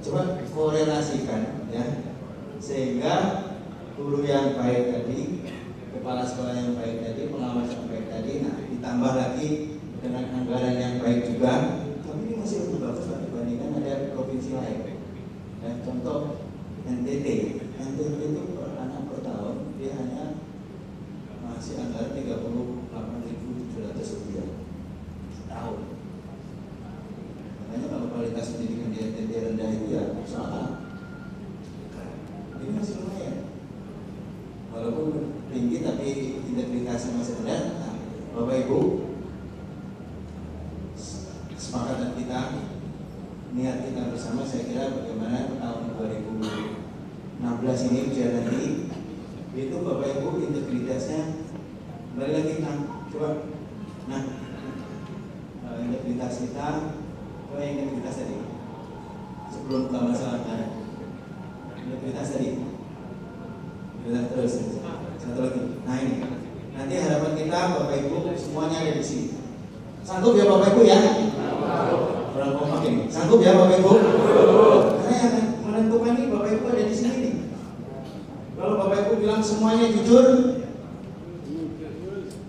coba korelasikan ya, sehingga guru yang baik tadi, kepala sekolah yang baik tadi, pengawas yang baik tadi, nah ditambah lagi dengan anggaran yang baik juga. Masih lebih bagus Pak dibandingkan ada provinsi lain. Dan contoh NTT itu per anak per tahun dia hanya masih anggaran 38.700 rupiah setahun. Makanya kalau kualitas pendidikan di NTT rendah itu ya usaha. Ini masih lumayan. Walaupun tinggi tapi integritasnya masih rendah. Nah, Bapak Ibu, kesepakatan kita, niat kita bersama saya kira bagaimana tahun 2019 16 ini ujian nanti itu Bapak Ibu integritasnya kembali lagi coba integritas kita integritas tadi sebelum buka masalah integritas tadi terus satu lagi. Nah ini nanti harapan kita Bapak Ibu semuanya ada di sini. Sanggup ya Bapak Ibu ya? Orang kompak ini. Sanggup ya Bapak Ibu? Karena yang menentukan ini Bapak Ibu ada di sini nih. Kalau Bapak Ibu bilang semuanya jujur,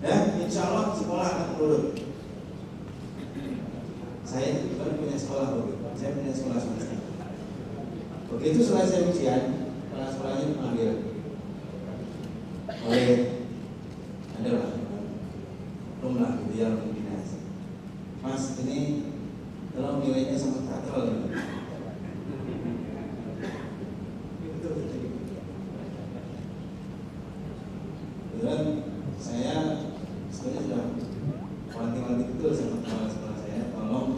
ya insya Allah sekolah akan turun. Saya bukan punya sekolah Bapak, saya punya sekolah swasta. Begitu selesai ujian, kepala sekolahnya dipanggil oleh adalah rumah yang dinas. Mas ini tolong nilainya sama katral. Kemudian saya sebenarnya sudah wanti-wanti betul sama kepala sekolah saya, tolong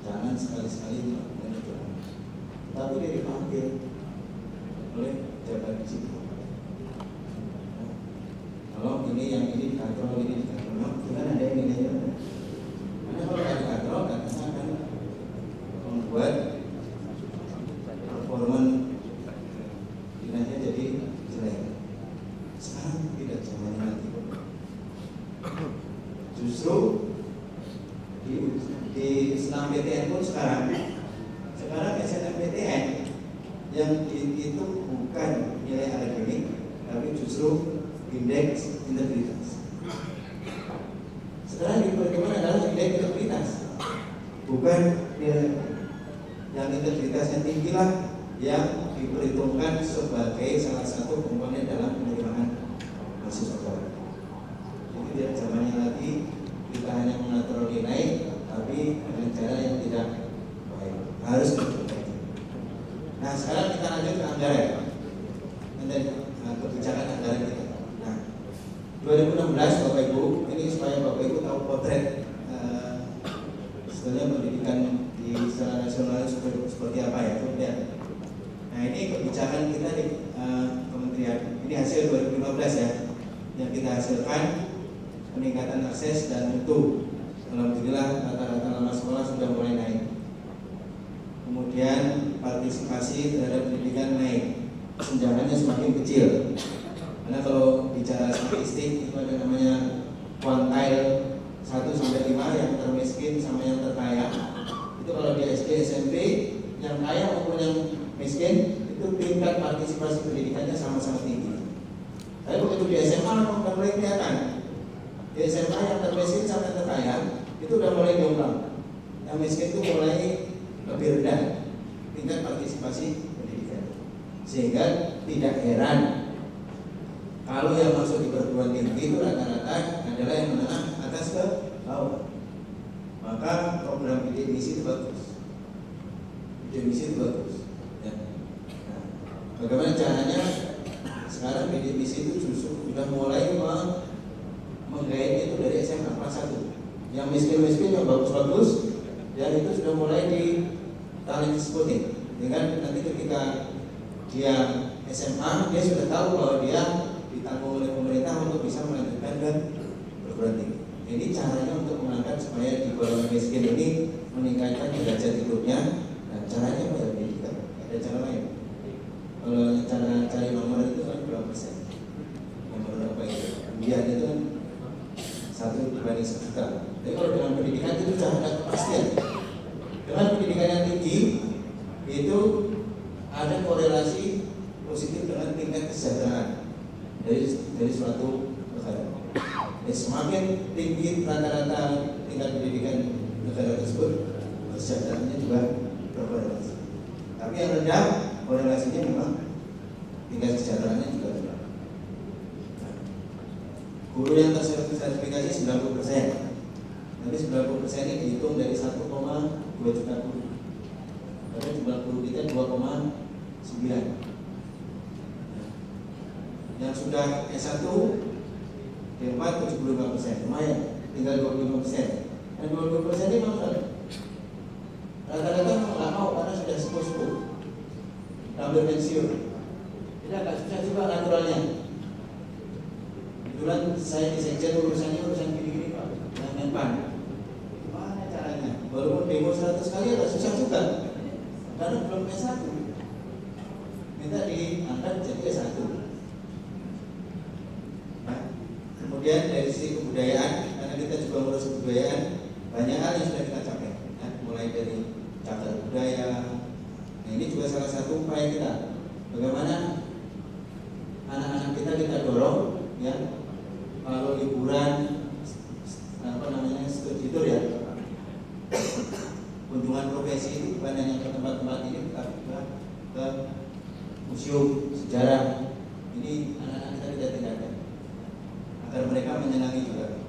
jangan sekali-sekali melakukan itu. Tapi dia dipanggil oleh jabat di situ. Kalau ini yang ini dikontrol, ini dikontrol, bukan ada yang nilainya. Karena kalau ada dikontrol, katanya akan membuat performa nilainya jadi jelek. Sekarang tidak zamannya nanti. Justru di SNMPTN pun sekarang SNMPTN yang itu bukan nilai akademik, tapi justru indeks integritas. Sekarang diperkirakan adalah indeks integritas, bukan nilai yang integritas yang tinggi lah yang diperhitungkan sebagai salah satu komponen dalam penerimaan mahasiswa baru. Jadi tidak zamannya lagi kita hanya mengatur nilai, tapi dengan cara yang tidak baik, harus diperbaiki. Nah sekarang kita lanjut ke anggaran dan kebijakan anggaran kita. 2016 Bapak Ibu, ini supaya Bapak Ibu tahu potret sebenarnya pendidikan di secara nasional seperti apa ya, kemudian. Nah ini kebijakan kita di kementerian, ini hasil 2015 ya, yang kita hasilkan peningkatan akses dan mutu. Alhamdulillah rata-rata nama sekolah sudah mulai naik. Kemudian partisipasi terhadap pendidikan naik, tunjangannya semakin kecil. Karena kalau bicara statistik itu ada namanya kuantil 1-5 yang termiskin sama yang terkaya. Itu kalau di SD SMP yang kaya maupun yang miskin itu tingkat partisipasi pendidikannya sama-sama tinggi. Tapi begitu di SMA udah mulai kelihatan. Di SMA yang termiskin sama yang terkaya itu udah mulai jomplang. Yang miskin itu mulai lebih rendah tingkat partisipasi pendidikan. Sehingga tidak heran kalau yang masuk di perguruan tinggi itu rata-rata adalah yang menengah atas ke bawah. Maka program bidik misi itu bagus. Bidik misi itu bagus. Ya. Nah, bagaimana caranya? Sekarang bidik misi itu justru sudah mulai menggait itu dari SMA kelas 1. Yang miskin-miskin yang bagus-bagus, dan itu sudah mulai di talent scouting. Dengan nanti ketika dia SMA, dia sudah tahu bahwa dia ditanggung oleh pemerintah untuk bisa melanjutkan ke perguruan tinggi. Ini caranya untuk mengangkat supaya di golongan miskin ini meningkatkan derajat hidupnya, dan caranya pada pendidikan. Ada cara lain. Kalau cara cari nomor itu kan berapa persen? Nomor berapa itu? Kemudian itu kan 1/100.000. Tapi kalau dengan pendidikan itu sudah ada kepastian. Dengan pendidikan yang tinggi itu ada korelasi positif dengan tingkat kesejahteraan dari suatu negara. Semakin tinggi rata-rata tingkat pendidikan negara tersebut, kesejahteraannya juga berkorelasi. Tapi yang rendah korelasinya memang tingkat kesejahteraannya juga rendah. Guru yang tersertifikasi 90%. Nanti 90% ini dihitung dari 1,2 juta guru. Karena jumlah guru kita 2,9. Yang sudah S1 D4 75%, lumayan, tinggal 25%. Dan 25% ini memang rata-rata nggak mau karena sudah sepuh-sepuh, ambil pensiun. Jadi agak susah juga naturalnya. Kebetulan saya di sekjen urusan gini-gini Pak, yang Menpan. Gimana caranya? Walaupun demo 100 kali agak susah juga, karena belum S1. Minta diangkat jadi S1. Nah, kemudian dari sisi kebudayaan, karena kita juga ngurus kebudayaan, banyak hal yang sudah kita capai. Ya, mulai dari cagar budaya. Nah, ini juga salah satu upaya kita. Bagaimana anak-anak kita dorong, ya, kalau liburan studi tour ya, kunjungan profesi itu bukan hanya ke tempat-tempat ini, tapi juga ke museum sejarah. Ini anak-anak kita tinggalkan agar mereka menyenangi juga.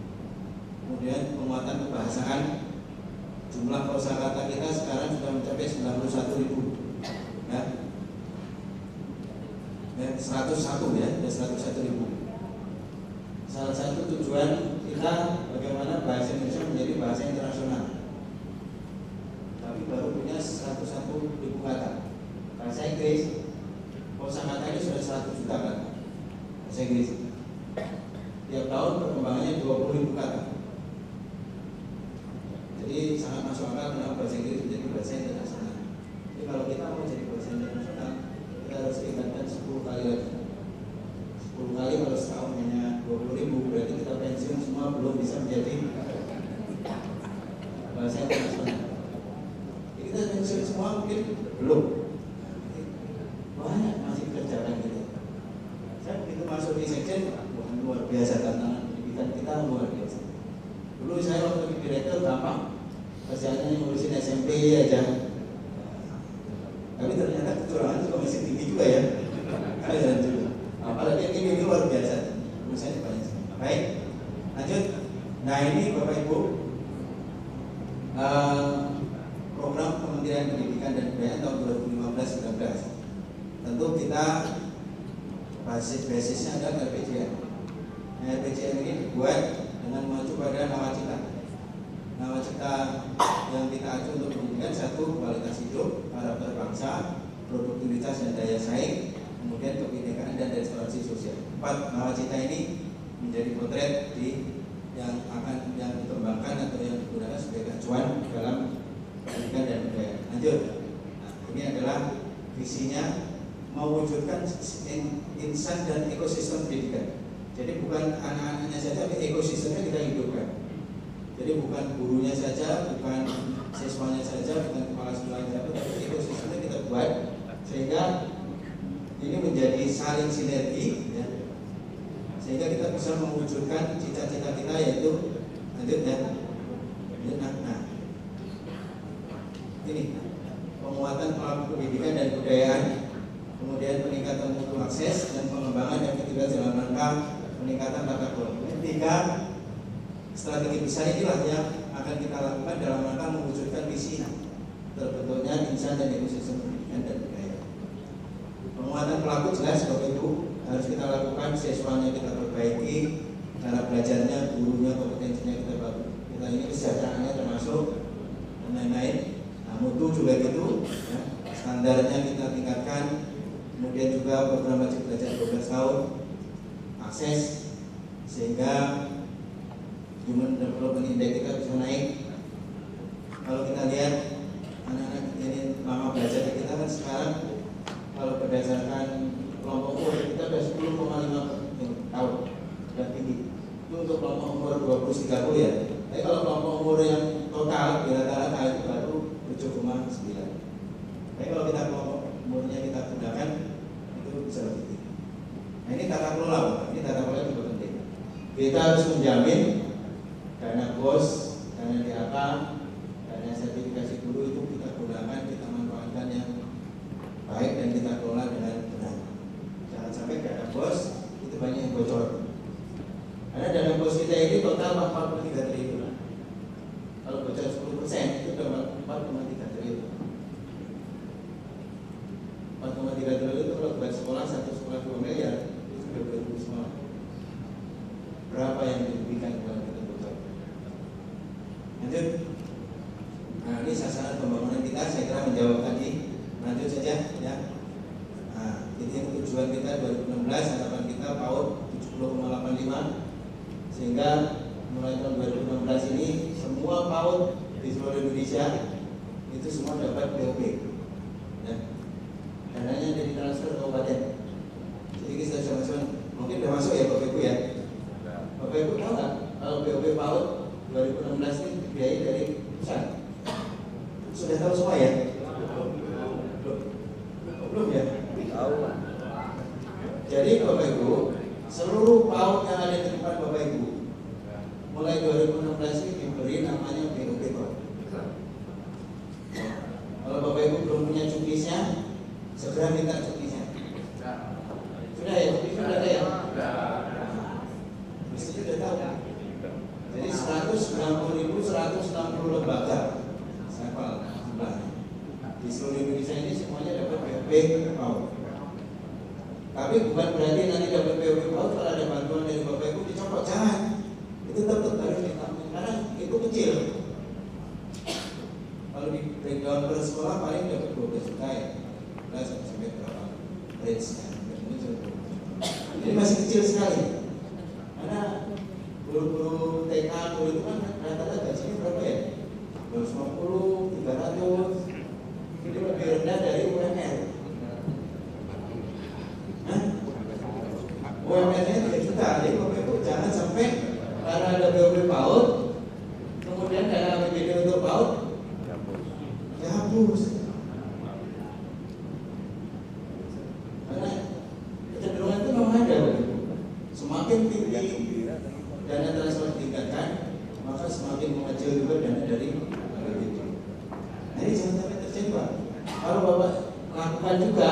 Kemudian penguatan kebahasaan, jumlah kosakata kita sekarang sudah mencapai 91.000, ya. 101 ya, 101.000. Salah satu tujuan kita bagaimana bahasa Indonesia menjadi bahasa internasional. Tapi baru punya 101.000 kata. Bahasa Inggris, kosakatanya sudah 100 juta kan? Bahasa Inggris. Tiap tahun perkembangannya 20.000 kata. Jadi sangat masuk akal kenapa bahasa Inggris menjadi bahasa internasional. Jadi kalau kita mau jadi bahasa internasional, kita harus tingkatkan 10 kali lagi. 10 kali kalau setahun hanya 20.000, berarti kita pensiun semua belum bisa menjadi bahasa internasional. Jadi kita pensiun semua mungkin belum. Banyak masih kerjakan gitu. Saya begitu masuk di sekjen, wah luar biasa tantangan pendidikan kita luar biasa. Dulu saya waktu di direktur gampang, kerjanya ngurusin SMP aja. Tapi ternyata kecurangan juga masih tinggi juga ya. Kalian juga. Apalagi ini luar biasa. Urusannya banyak sekali. Baik, lanjut. Nah ini Bapak Ibu, program Kementerian Pendidikan dan Kebudayaan tahun 2015-19. Tentu kita basisnya adalah RPJM. Nah, RPJM ini dibuat dengan mengacu pada nawacita. Nawacita yang kita acu untuk pendidikan: 1. Kualitas hidup, karakter bangsa, produktivitas dan daya saing, kemudian kebinekaan dan restorasi sosial. 4. Nawacita ini menjadi potret yang dikembangkan atau yang digunakan sebagai acuan dalam pendidikan dan kebudayaan. Lanjut. Nah, ini adalah visinya, mewujudkan insan dan ekosistem pendidikan. Jadi bukan anak-anaknya saja, tapi ekosistemnya kita hidupkan. Jadi bukan gurunya saja, bukan siswanya saja, bukan kepala sekolahnya saja, tapi ekosistemnya kita buat sehingga ini menjadi saling sinergi, ya. Sehingga kita bisa mewujudkan cita-cita kita, yaitu lanjut ya. Nah, ini penguatan pelaku pendidikan dan kebudayaan, kemudian peningkatan mutu akses dan pengembangan yang ketiga dalam rangka peningkatan tata kelola. Tiga strategi besar inilah yang akan kita lakukan dalam rangka mewujudkan visi terbentuknya insan dan ekosistem pendidikan dan kebudayaan. Penguatan pelaku jelas Bapak Ibu harus kita lakukan, siswanya kita perbaiki, cara belajarnya, gurunya, kompetensinya kita ini kesejahteraannya termasuk dan lain-lain. Nah, mutu juga gitu, ya. Standarnya kita tingkatkan, kemudian juga program wajib belajar 12 tahun, akses sehingga human development index kita bisa naik. Kalau kita lihat anak-anak ini lama belajar kita kan sekarang, kalau berdasarkan kelompok umur kita sudah 10,5 tahun, sudah tinggi. Itu untuk kelompok umur 20-30 ya. Tapi kalau kelompok umur yang total rata-rata itu baru 7,9. Tapi kalau kita kelompok umurnya kita gunakan itu bisa lebih tinggi. Nah ini tata kelola, ini tata kelola juga penting. Kita harus menjamin dana BOS, dana DAK, dana sertifikasi guru itu kita gunakan, kita manfaatkan yang baik dan kita kelola dengan benar. Jangan sampai dana BOS itu banyak yang bocor. Karena dana BOS kita ini total 43 triliun. Kalau bocor 10% itu sudah 4,3 triliun. 4,3 triliun itu kalau buat sekolah, satu sekolah 2 miliar, itu sudah 20 sekolah. Berapa yang diberikan kepada kita bocor? Lanjut. Nah ini sasaran pembangunan kita, saya kira menjawab tadi. Lanjut saja ya. Nah, tujuan kita 2016, harapan kita PAUD 70,85, sehingga mulai tahun 2016 ini semua PAUD di seluruh Indonesia itu semua dapat BOP, ya. Dananya dari transfer ke kabupaten. Jadi kita sama-sama mungkin sudah masuk ya Bapak Ibu ya. Bapak Ibu tahu nggak kalau BOP PAUD 2016 ini dibiayai dari pusat? Sudah tahu semua ya? Belum ya? Tahu. Jadi Bapak Ibu, seluruh PAUD yang ada di tempat Bapak Ibu mulai 2016 ini diberi namanya BOP PAUD. Kalau Bapak Ibu belum punya cukisnya, segera minta cukisnya. Sudah ya? Cukis sudah ada ya? Mesti sudah tahu. Jadi 190.160 lembaga sampel jumlahnya. Di seluruh Indonesia ini semuanya dapat BOP PAUD. Tapi bukan berarti nanti dapat BOP PAUD kalau ada bantuan dari Bapak Ibu dicopot, jangan. Itu tetap harus ditampung karena itu kecil. Kalau di breakdown per sekolah paling dapat 12 juta ya, sampai berapa range-nya. Jadi masih kecil sekali. Karena guru-guru TK guru itu kan rata-rata gajinya berapa ya? 250, 300. Itu lebih rendah dari UMR. UMR-nya 3 juta. Jadi Bapak Ibu jangan sampai karena ada BOP PAUD, kemudian dana APBD untuk PAUD dihapus. Karena kecenderungan itu memang ada. Semakin tinggi dana transfer ditingkatkan, maka semakin mengecil juga dana dari APBD. Nah ini jangan sampai terjadi Pak. Kalau Bapak lakukan juga,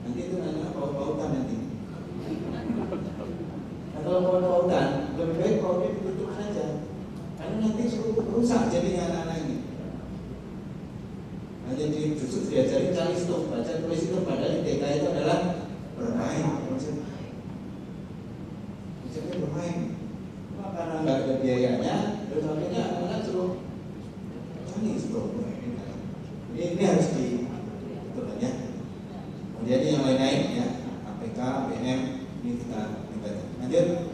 nanti itu namanya paut-pautan nanti. Nah, kalau paut-pautan, lebih baik pautnya ditutup saja. Karena nanti rusak jadinya anak-anak ini. Nah, jadi justru diajarin cari itu, baca tulis itu, padahal di TK itu adalah bermain. Maksudnya bermain. Cuma karena nggak ada biayanya, terus akhirnya anak-anak suruh cari itu. Ini harus diturunkan ya. Kemudian yang lain-lain ya, APK, BM, ini kita lanjut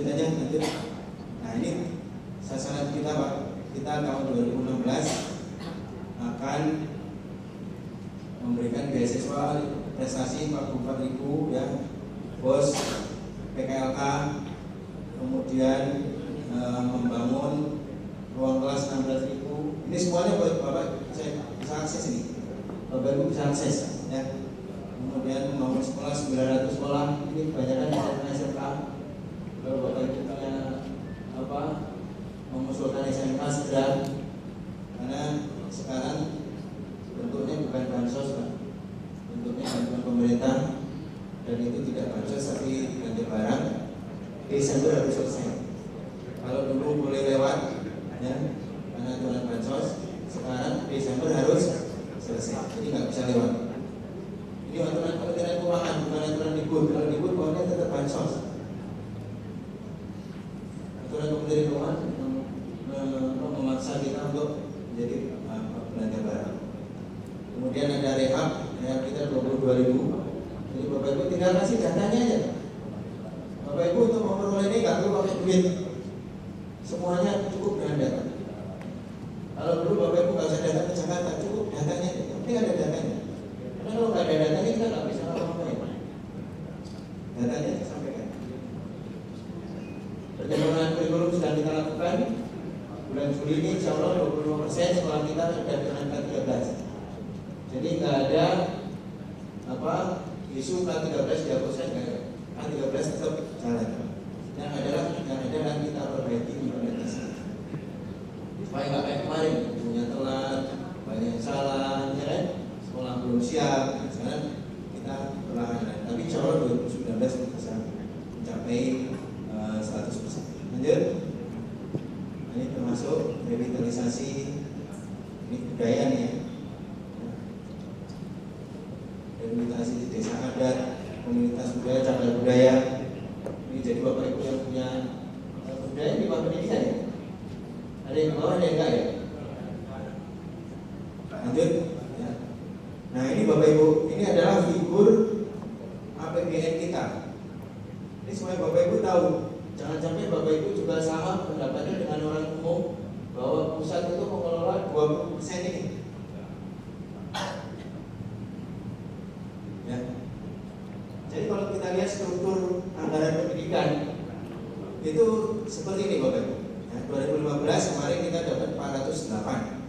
aja. Nah ini sasaran kita Pak. Kita tahun 2016 akan memberikan beasiswa prestasi 44.000 ya, BOS, PKLK, kemudian membangun ruang kelas 16.000. Ini semuanya buat Bapak bisa akses ini. Bapak Ibu bisa akses ya. Kemudian membangun sekolah 900 sekolah. Ini kebanyakan di SMK. Kalau Bapak Ibu punya mengusulkan SMK segera, karena sekarang bentuknya bukan bansos Pak. Bentuknya bantuan pemerintah, dan itu tidak bansos tapi belanja barang. Desember harus selesai. Kalau dulu boleh lewat ya, karena aturan bansos, sekarang Desember harus selesai, jadi nggak bisa lewat. Ini aturan Kementerian Keuangan, bukan aturan Dikbud. Kalau Dikbud pokoknya tetap bansos. Aturan Kementerian Keuangan memaksa kita untuk menjadi belanja barang. Kemudian ada rehab kita 22.000. Jadi Bapak Ibu tinggal kasih datanya aja. Bapak Ibu untuk memperoleh ini nggak perlu pakai duit, semuanya cukup dengan data. Kalau dulu Bapak Ibu nggak usah datang ke Jakarta, cukup datanya, tapi ada datanya. Karena kalau nggak ada datanya kita nggak bisa apa-apa. Datanya sampaikan. Perjalanan kurikulum sedang kita lakukan. Bulan Juli ini insya Allah 25% sekolah kita sudah dengan K13. Jadi nggak ada isu K13 dihapuskan, K13 tetap jalan. Yang adalah kita perbaiki implementasi. Supaya nggak kayak kemarin, punya telat, banyak yang salah, ya kan? Sekolah belum siap, sekarang kita perlahan. Tapi insya Allah 2019 bisa mencapai 100%. Lanjut. Ini termasuk revitalisasi ini budaya nih ya. Revitalisasi di desa adat, komunitas budaya, cagar budaya. Ini jadi Bapak Ibu yang punya budaya di bawah pendidikan ya. Ada yang bawah, ada yang enggak ya. Lanjut ya. Nah ini Bapak Ibu, ini adalah figur APBN kita. Ini supaya Bapak Ibu tahu, jangan sampai Bapak Ibu juga sama pendapatnya dengan orang umum bahwa pusat itu mengelola 20% ini. Ya. Jadi kalau kita lihat struktur anggaran pendidikan itu seperti ini Bapak Ibu. Ya, 2015 kemarin kita dapat 408.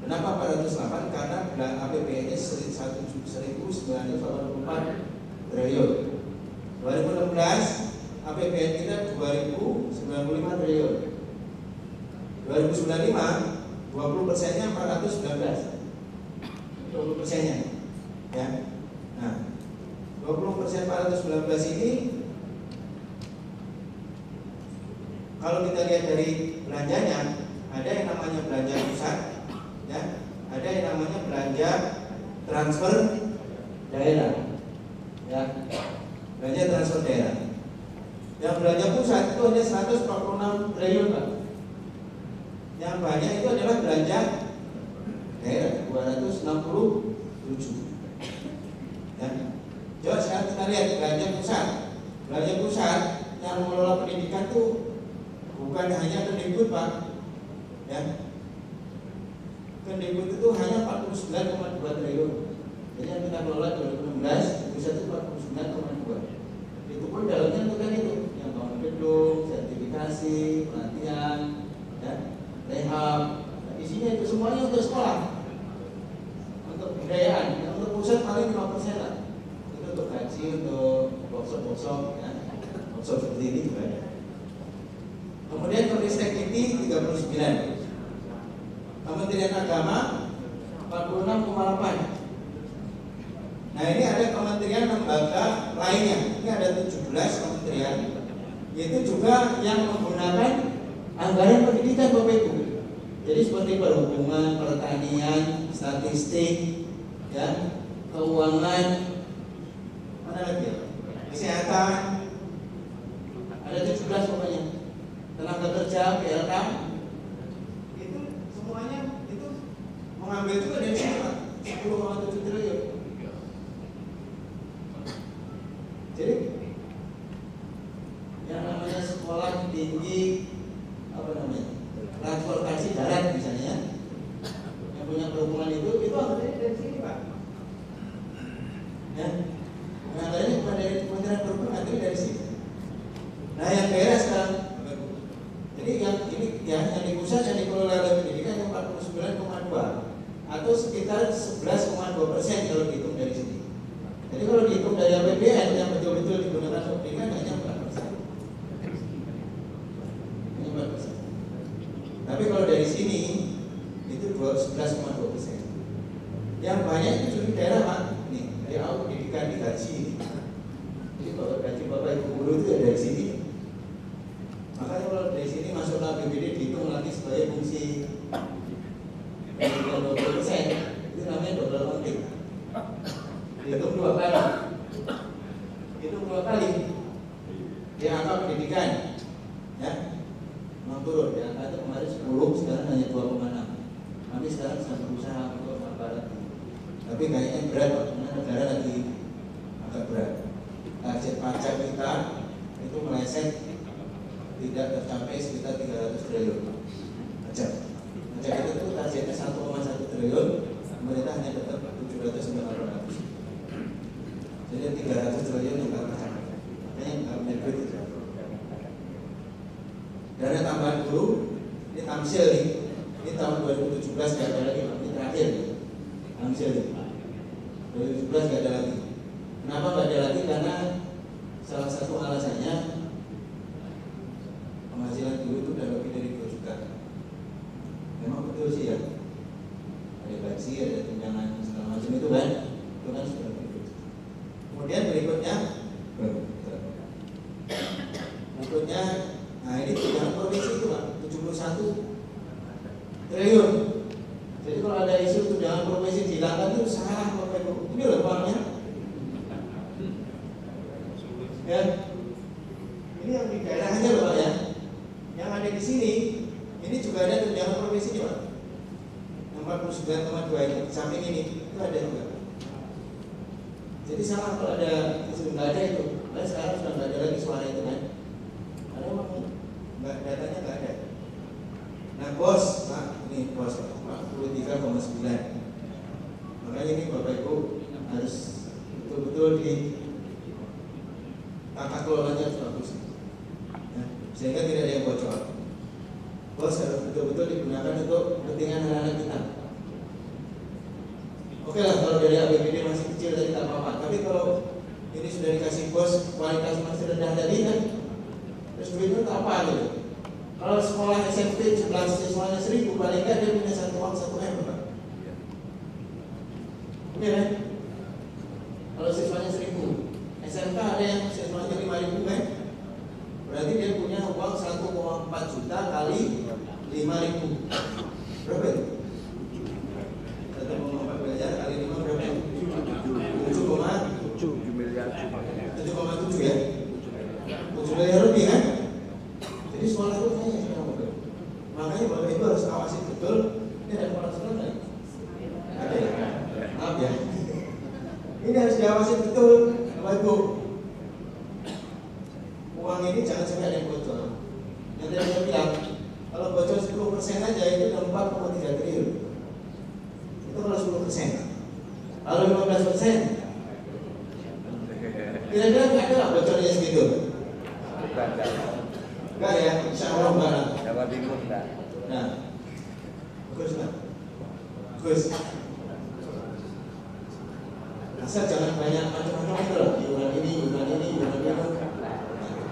Kenapa 408? Karena APBN-nya 1.984 triliun. 2016 APBN kita 2.095 triliun. 2095 20%-nya 419. 20%-nya. Ya. Nah, 20% 419 ini kalau kita lihat dari belanjanya, ada yang namanya belanja pusat, ya, ada yang namanya belanja transfer daerah, ya, belanja transfer daerah. Yang belanja pusat itu hanya 146 triliun, Pak. Yang banyak itu adalah belanja daerah, 267. Ya. Coba sekarang kita lihat belanja pusat. Belanja pusat yang mengelola pendidikan itu bukan hanya Kemdikbud, Pak. Ya. Kemdikbud itu hanya 49,2 triliun. Jadi yang kita kelola 2016 pusat itu 49,2. Itu pun dalamnya bukan itu, yang bangun gedung, sertifikasi, pelatihan, ya, rehab. Nah, isinya itu semuanya untuk sekolah, untuk kebudayaan. Yang untuk pusat paling 5% lah. Itu untuk gaji, untuk workshop, ya. Workshop seperti ini juga ada. Kemudian Kemenristek IT 39, Kementerian Agama 46,8. Nah ini ada kementerian lembaga lainnya, ini ada 17 kementerian, yaitu juga yang menggunakan anggaran pendidikan Bapak Ibu. Jadi seperti perhubungan, pertanian, statistik, ya, keuangan, mana lagi ya? Kesehatan, ada 17 pokoknya. Tenaga kerja, PLK, itu semuanya itu mengambil juga dari sini, Pak, 10,7 triliun. Jadi yang namanya sekolah tinggi, apa namanya, transportasi darat misalnya, yang punya perhubungan itu anggarannya dari sini, Pak. Ya, anggarannya bukan dari Kementerian Perhubungan, tapi dari sini. Nah yang daerah sekarang. Jadi yang ini ya, yang di pusat yang dikelola oleh pendidikan yang 49,2 atau sekitar 11,2% kalau dihitung dari sini. Jadi kalau dihitung dari APBN yang betul-betul digunakan untuk pendidikan hanya 4%. Hanya 4%. Tapi kalau dari sini itu 11,2%. Yang banyak itu justru daerah, Pak. Nih, dari awal pendidikan di gaji ini. Jadi kalau gaji Bapak Ibu guru itu ya dari sini. Makanya kalau dari sini masuk ke APBD dihitung lagi sebagai fungsi 20%, itu namanya double counting. Dihitung 2 kali. Hitung 2 kali. Di angka pendidikan, ya, memang turun. Di angka itu kemarin 10, sekarang hanya 2,6. Kami sekarang sedang berusaha untuk memperbaiki. Tapi kayaknya berat, Pak, karena negara lagi agak berat. Target pajak kita itu meleset, tidak tercapai sekitar 300 triliun pajak. Pajak itu tuh targetnya 1,1 triliun, pemerintah hanya dapat 700-800. Jadi 300 triliun yang nggak tercapai. Makanya nggak punya duit itu. Dana tambahan guru, ini tamsil nih. Ini tahun 2017 nggak ada lagi, ini terakhir nih. Tamsil nih. 2017 nggak ada lagi. Kenapa nggak ada lagi? Karena salah satu alasannya penghasilan guru itu udah lebih dari 2 juta. Memang betul sih ya. Ada gaji, ada tunjangan segala macam itu kan. Itu kan sudah begitu. Kemudian berikutnya, nah ini tunjangan provinsi itu Pak, 71 triliun. Jadi kalau ada isu tunjangan provinsi dihilangkan itu salah Bapak Ibu. Ini loh uangnya. Ya, ini yang di daerahnya loh Pak ya. Yang ada di sini, ini juga ada tunjangan provinsi Pak. Yang 49,2 itu, samping ini, itu ada juga. Jadi sama kalau ada isu nggak ada itu, kan sekarang sudah nggak ada lagi suara itu kan? Ada emang nggak, datanya nggak ada. Nah bos, Pak, ini bos 43,9. Makanya ini Bapak Ibu harus betul-betul di tata kelolanya harus bagus, ya, sehingga tidak ada yang bocor. Bos harus betul-betul digunakan untuk kepentingan anak-anak kita. Oke lah, kalau dari APBD masih kecil tadi tak apa-apa. Tapi kalau ini sudah dikasih bos, kualitas masih rendah tadi kan, terus duitnya tak apa gitu. Kalau sekolah SMP jumlah siswanya 1000, paling nggak dia punya satu uang 1 M, Pak. Oke kan? Kalau siswanya 1000, SMK ada yang siswanya 5.000 kan? Berarti dia punya uang 1,4 juta kali 5.000. Berapa itu? 1,4 belajar kali 5 berapa? 7,7 miliar. 7,7 ya? 7 miliar lebih kan? Jadi sekolah itu kayaknya sekarang betul. Makanya Bapak Ibu harus awasi betul. Ini ada kepala sekolah kan? Ada ya? Maaf ya. Ini harus diawasi betul, Bapak Ibu. Uang ini jangan sampai ada yang bocor. Yang tadi saya bilang, kalau bocor 10% aja itu udah 4,3 triliun. Itu kalau 10%. Kalau 15%, kira-kira nggak ada bocornya segitu? Enggak ya, insya Allah enggak. Jawa Timur enggak. Nah, bagus Pak. Bagus. Asal jangan banyak macam-macam itu loh. Iuran ini, iuran ini, iuran itu.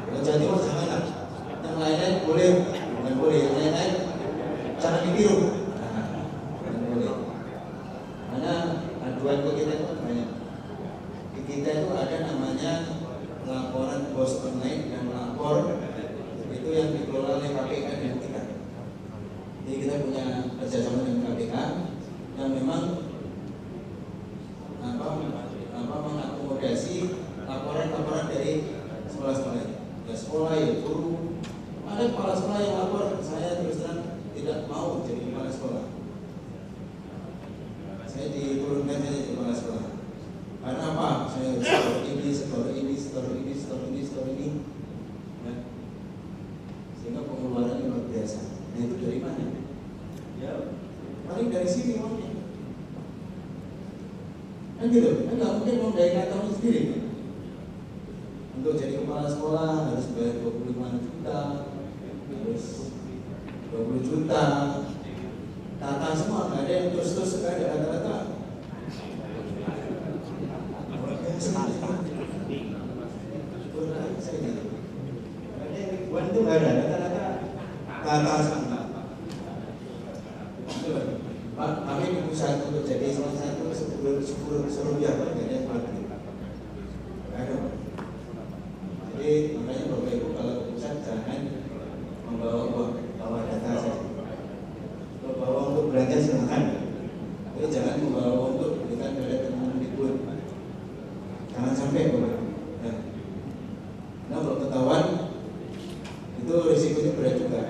Kalau Jawa Timur janganlah. Yang lain-lain boleh, bukan boleh. Yang lain-lain jangan ditiru. Jangan boleh. Karena aduan ke kita itu banyak. Di kita itu ada namanya laporan bos online dan lapor itu yang dikelola oleh KPK dan kita. Jadi kita punya kerjasama dengan KPK yang memang mengakomodasi laporan-laporan dari sekolah-sekolah. Ya sekolah, ya guru. Ada kepala sekolah yang lapor, saya terus terang tidak mau jadi kepala sekolah. Saya diturunkan jadi kepala sekolah. Karena apa? Saya setor ini, setor ini, setor ini, setor ini, setor ini. Ya. Sehingga pengeluarannya luar biasa. Nah itu dari mana? Ya, paling dari sini uangnya. Kan gitu, kan nggak mungkin mau dari kantong sendiri. Kan? Untuk jadi kepala sekolah harus bayar 25 juta, harus 20 juta. Tata semua, nggak ada yang terus-terus ada rata-rata. Ribuan itu nggak ada, rata-rata tata sama. Pak, kami berusaha untuk jadi salah satu serupiah Pak, jadi yang paling ada. Jadi makanya Bapak Ibu kalau ke pusat jangan membawa uang, bawa data saja. Kalau bawa untuk belanja silakan, tapi jangan membawa uang untuk berikan pada teman-teman libur. Jangan sampai Bapak. Nah kalau ketahuan itu risikonya berat juga.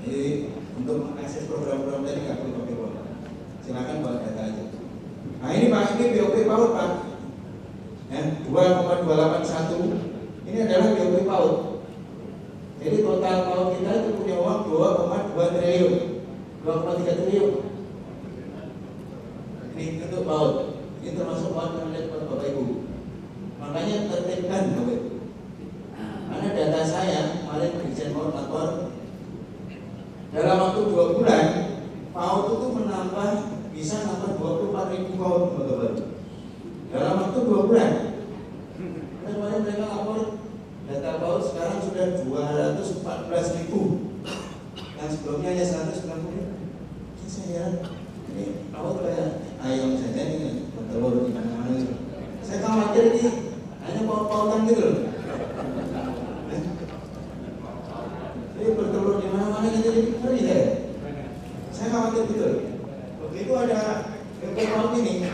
Jadi untuk mengakses program-program tadi nggak perlu pakai uang. Silakan bawa data aja. Nah ini Pak, ini BOP PAUD Pak. Ya, 2,281 ini adalah BOP PAUD. Jadi total PAUD kita itu punya uang 2,2 triliun, 2,3 triliun. Ini untuk PAUD. Ini termasuk uang yang ada buat Bapak Ibu. Makanya tertibkan Bapak Ibu. Karena data saya kemarin Dirjen PAUD lapor dalam waktu 2 bulan PAUD itu menambah bisa nambah 24.000 PAUD Bapak Ibu. Dalam waktu 2 bulan. Kemarin mereka lapor data PAUD sekarang sudah 214.000. Yang sebelumnya hanya 190. Saya ini PAUD kayak ayam saja ini bertelur di mana-mana gitu. Saya khawatir ini hanya PAUD-PAUDan gitu loh. Jadi bertelur di mana-mana gitu jadi ngeri ya. Saya khawatir betul. Begitu ada BOP PAUD ini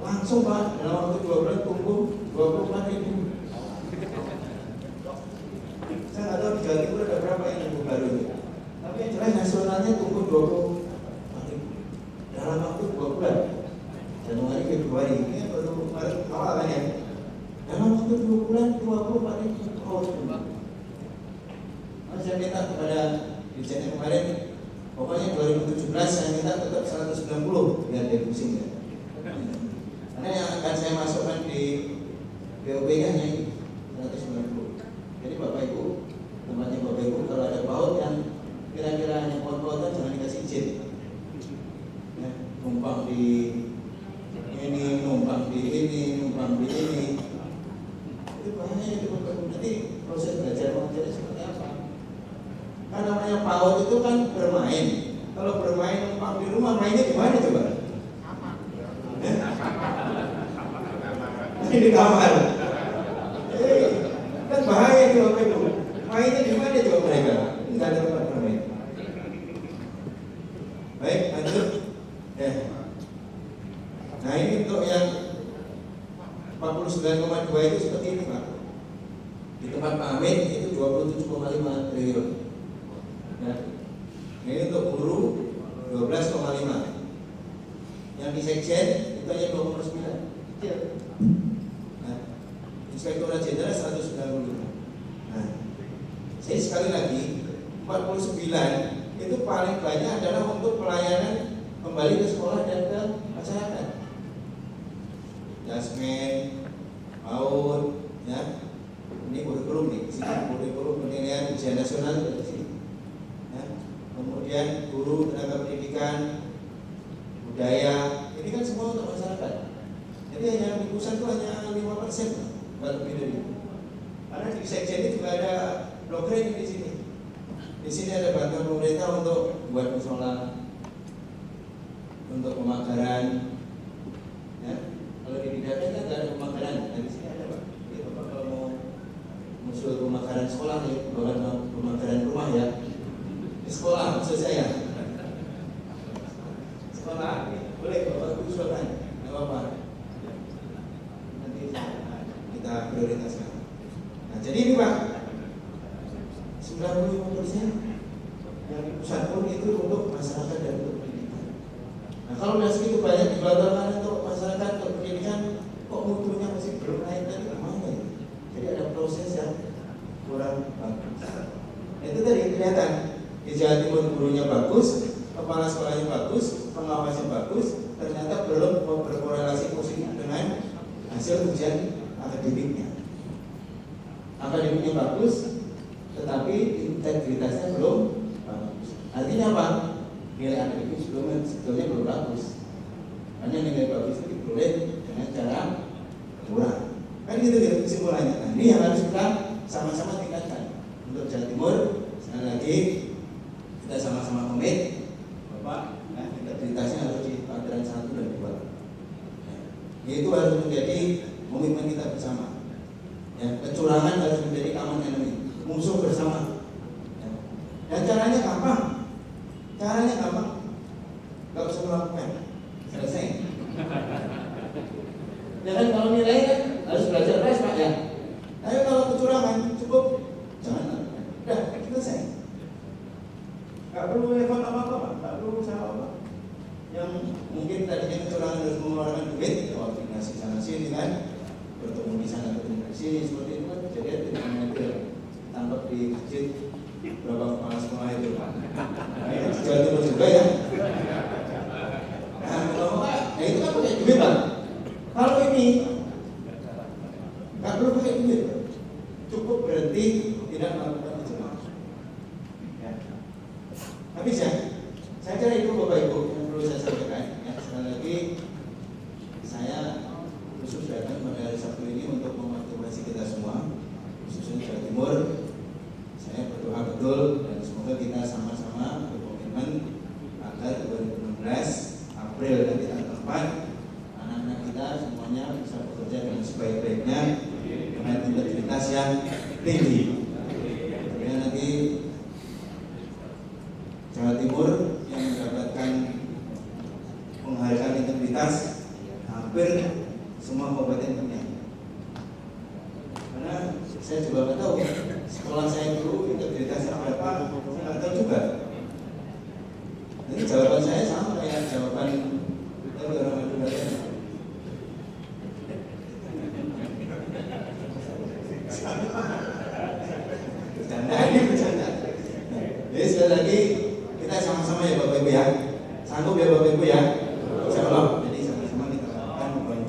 langsung Pak dalam waktu 2 bulan tumbuh 24.000. Saya nggak tahu di Jawa Timur ada berapa yang tumbuh baru itu. Tapi yang jelas nasionalnya tumbuh 24.000 dalam waktu 2 bulan. Januari Februari, ini baru Maret awal kan ya. Dalam waktu 2 bulan 24 ribu oh, saya minta kepada dirjen kemarin, pokoknya 2017 saya minta tetap 190 biar dia pusing ya. Karena yang akan saya masukkan di BOP-nya hanya ini 190. Jadi Bapak Ibu, tempatnya Bapak Ibu kalau ada PAUD yang kira-kira hanya PAUD-PAUDan jangan dikasih izin. Ya, numpang di ini, numpang di ini, numpang di ini. Itu bahaya itu Bapak Ibu. Nanti proses belajar mengajarnya seperti apa? Kan namanya PAUD itu kan bermain. Kalau bermain numpang di rumah, mainnya di mana coba? Di kamar. Kan bahaya itu Bapak Ibu. Mainnya di mana coba mereka? Enggak ada tempat bermain. Baik, lanjut. Nah ini untuk yang 49,2 itu seperti ini Pak. Di tempat Pak Amin itu 27,5 triliun. Ya. Ini untuk guru 12,5. Yang di sekjen itu hanya 2,9. Kecil. Nah, Inspektorat Jenderal 195. Nah, saya sekali lagi 49 itu paling banyak adalah untuk pelayanan kembali ke sekolah dan ke masyarakat. Jasmen, PAUD, ya. Ini kurikulum nih, sini kurikulum penilaian ujian nasional di sini. Ya. Kemudian guru, tenaga pendidikan, budaya, ini kan semua untuk masyarakat. Jadi hanya di pusat itu hanya 5%, nggak lebih dari itu. Karena di sekjen ini juga ada blockchain di sini. Di sini ada bantuan pemerintah untuk buat musola, untuk pemakaran. Ya. Kalau di Bidata kan nggak ada pemakaran, nah di sini ada Pak. Jadi Bapak kalau mau musul pemakaran sekolah ya, bukan pemakaran rumah ya. Di sekolah maksud saya. Sekolah boleh Bapak usulkan, nggak apa-apa. Nanti kita prioritaskan. Nah jadi ini Pak, 95% yang di pusat pun itu untuk masyarakat dan untuk pendidikan. Nah kalau udah segitu banyak digelontorkan untuk masyarakat untuk pendidikan, kok mutunya masih belum naik tadi kemana ya? Jadi ada proses yang kurang bagus. Nah, itu tadi kelihatan di Jawa Timur gurunya bagus, kepala sekolahnya bagus, pengawasnya bagus, ternyata belum berkorelasi positif dengan hasil ujian akademiknya. Akademiknya bagus, tetapi integritasnya belum bagus. Artinya apa? Nilai akademik sebetulnya belum bagus. Hanya nilai bagus itu diperoleh dengan cara kurang. Kan gitu kesimpulannya. Nah, ini yang harus kita sama-sama tingkatkan. Untuk Jawa Timur, sekali lagi kita sama-sama komit, Bapak, nah, integritasnya harus di pelajaran 1 dan 2. Ya, itu harus menjadi komitmen kita bersama. Ya, kecurangan harus menjadi common enemy, musuh bersama. Ya. Dan caranya gampang. Caranya gampang. Gak usah melakukan. Selesai. Ya kan kalau nilai kan harus belajar keras Pak ya. Tapi kalau kecurangan cukup jangan lakukan. Udah selesai. Gak perlu effort apa-apa Pak. Gak perlu usaha apa. Yang mungkin tadinya kecurangan harus mengeluarkan duit, ya koordinasi sana sini kan, bertemu di sana bertemu di sini seperti itu kan kejadian tidak mengajar. Tangkap di masjid berapa kepala sekolah itu Pak. Nah itu Jawa Timur juga ya. Nah itu kan pakai duit Pak. Kalau ini nggak perlu pakai duit, cukup berhenti tidak melakukan itu. Ya. Habis ya. Saya kira itu Bapak Ibu yang perlu saya sampaikan. Ya, sekali lagi saya khusus datang pada hari Sabtu ini untuk memotivasi kita semua, khususnya Jawa Timur. Saya berdoa betul dan semoga kita sama-sama berkomitmen agar 2016 April nanti tanggal 4 anak-anak kita semuanya bisa bekerja dengan sebaik-baiknya dengan integritas yang tinggi. Kemudian nanti Jawa Timur yang mendapatkan penghargaan integritas hampir semua kabupaten punya. Karena saya juga nggak tahu sekolah saya dulu integritasnya berapa, saya nggak tahu juga. Jadi jawaban saya sama kayak jawaban orang Madura.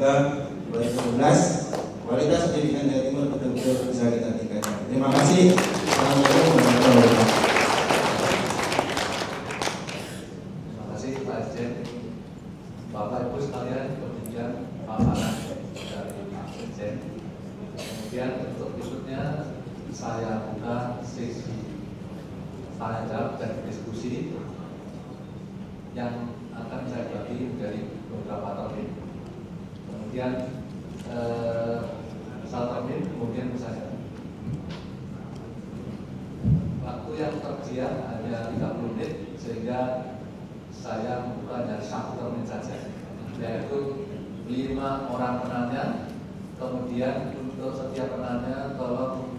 Semoga 2019 kualitas pendidikan Jawa Timur betul-betul bisa kita tingkatkan. Terima kasih. Assalamualaikum warahmatullahi wabarakatuh. Terima kasih Pak Irjen. Bapak Ibu sekalian, demikian paparan dari Pak Irjen. Kemudian untuk berikutnya saya buka sesi tanya jawab dan diskusi yang akan saya bagi dari beberapa topik. Kemudian satu topik, kemudian saya. Waktu yang tersedia hanya 30 menit, sehingga saya membuka dari satu termin saja, yaitu 5 orang penanya. Kemudian untuk setiap penanya tolong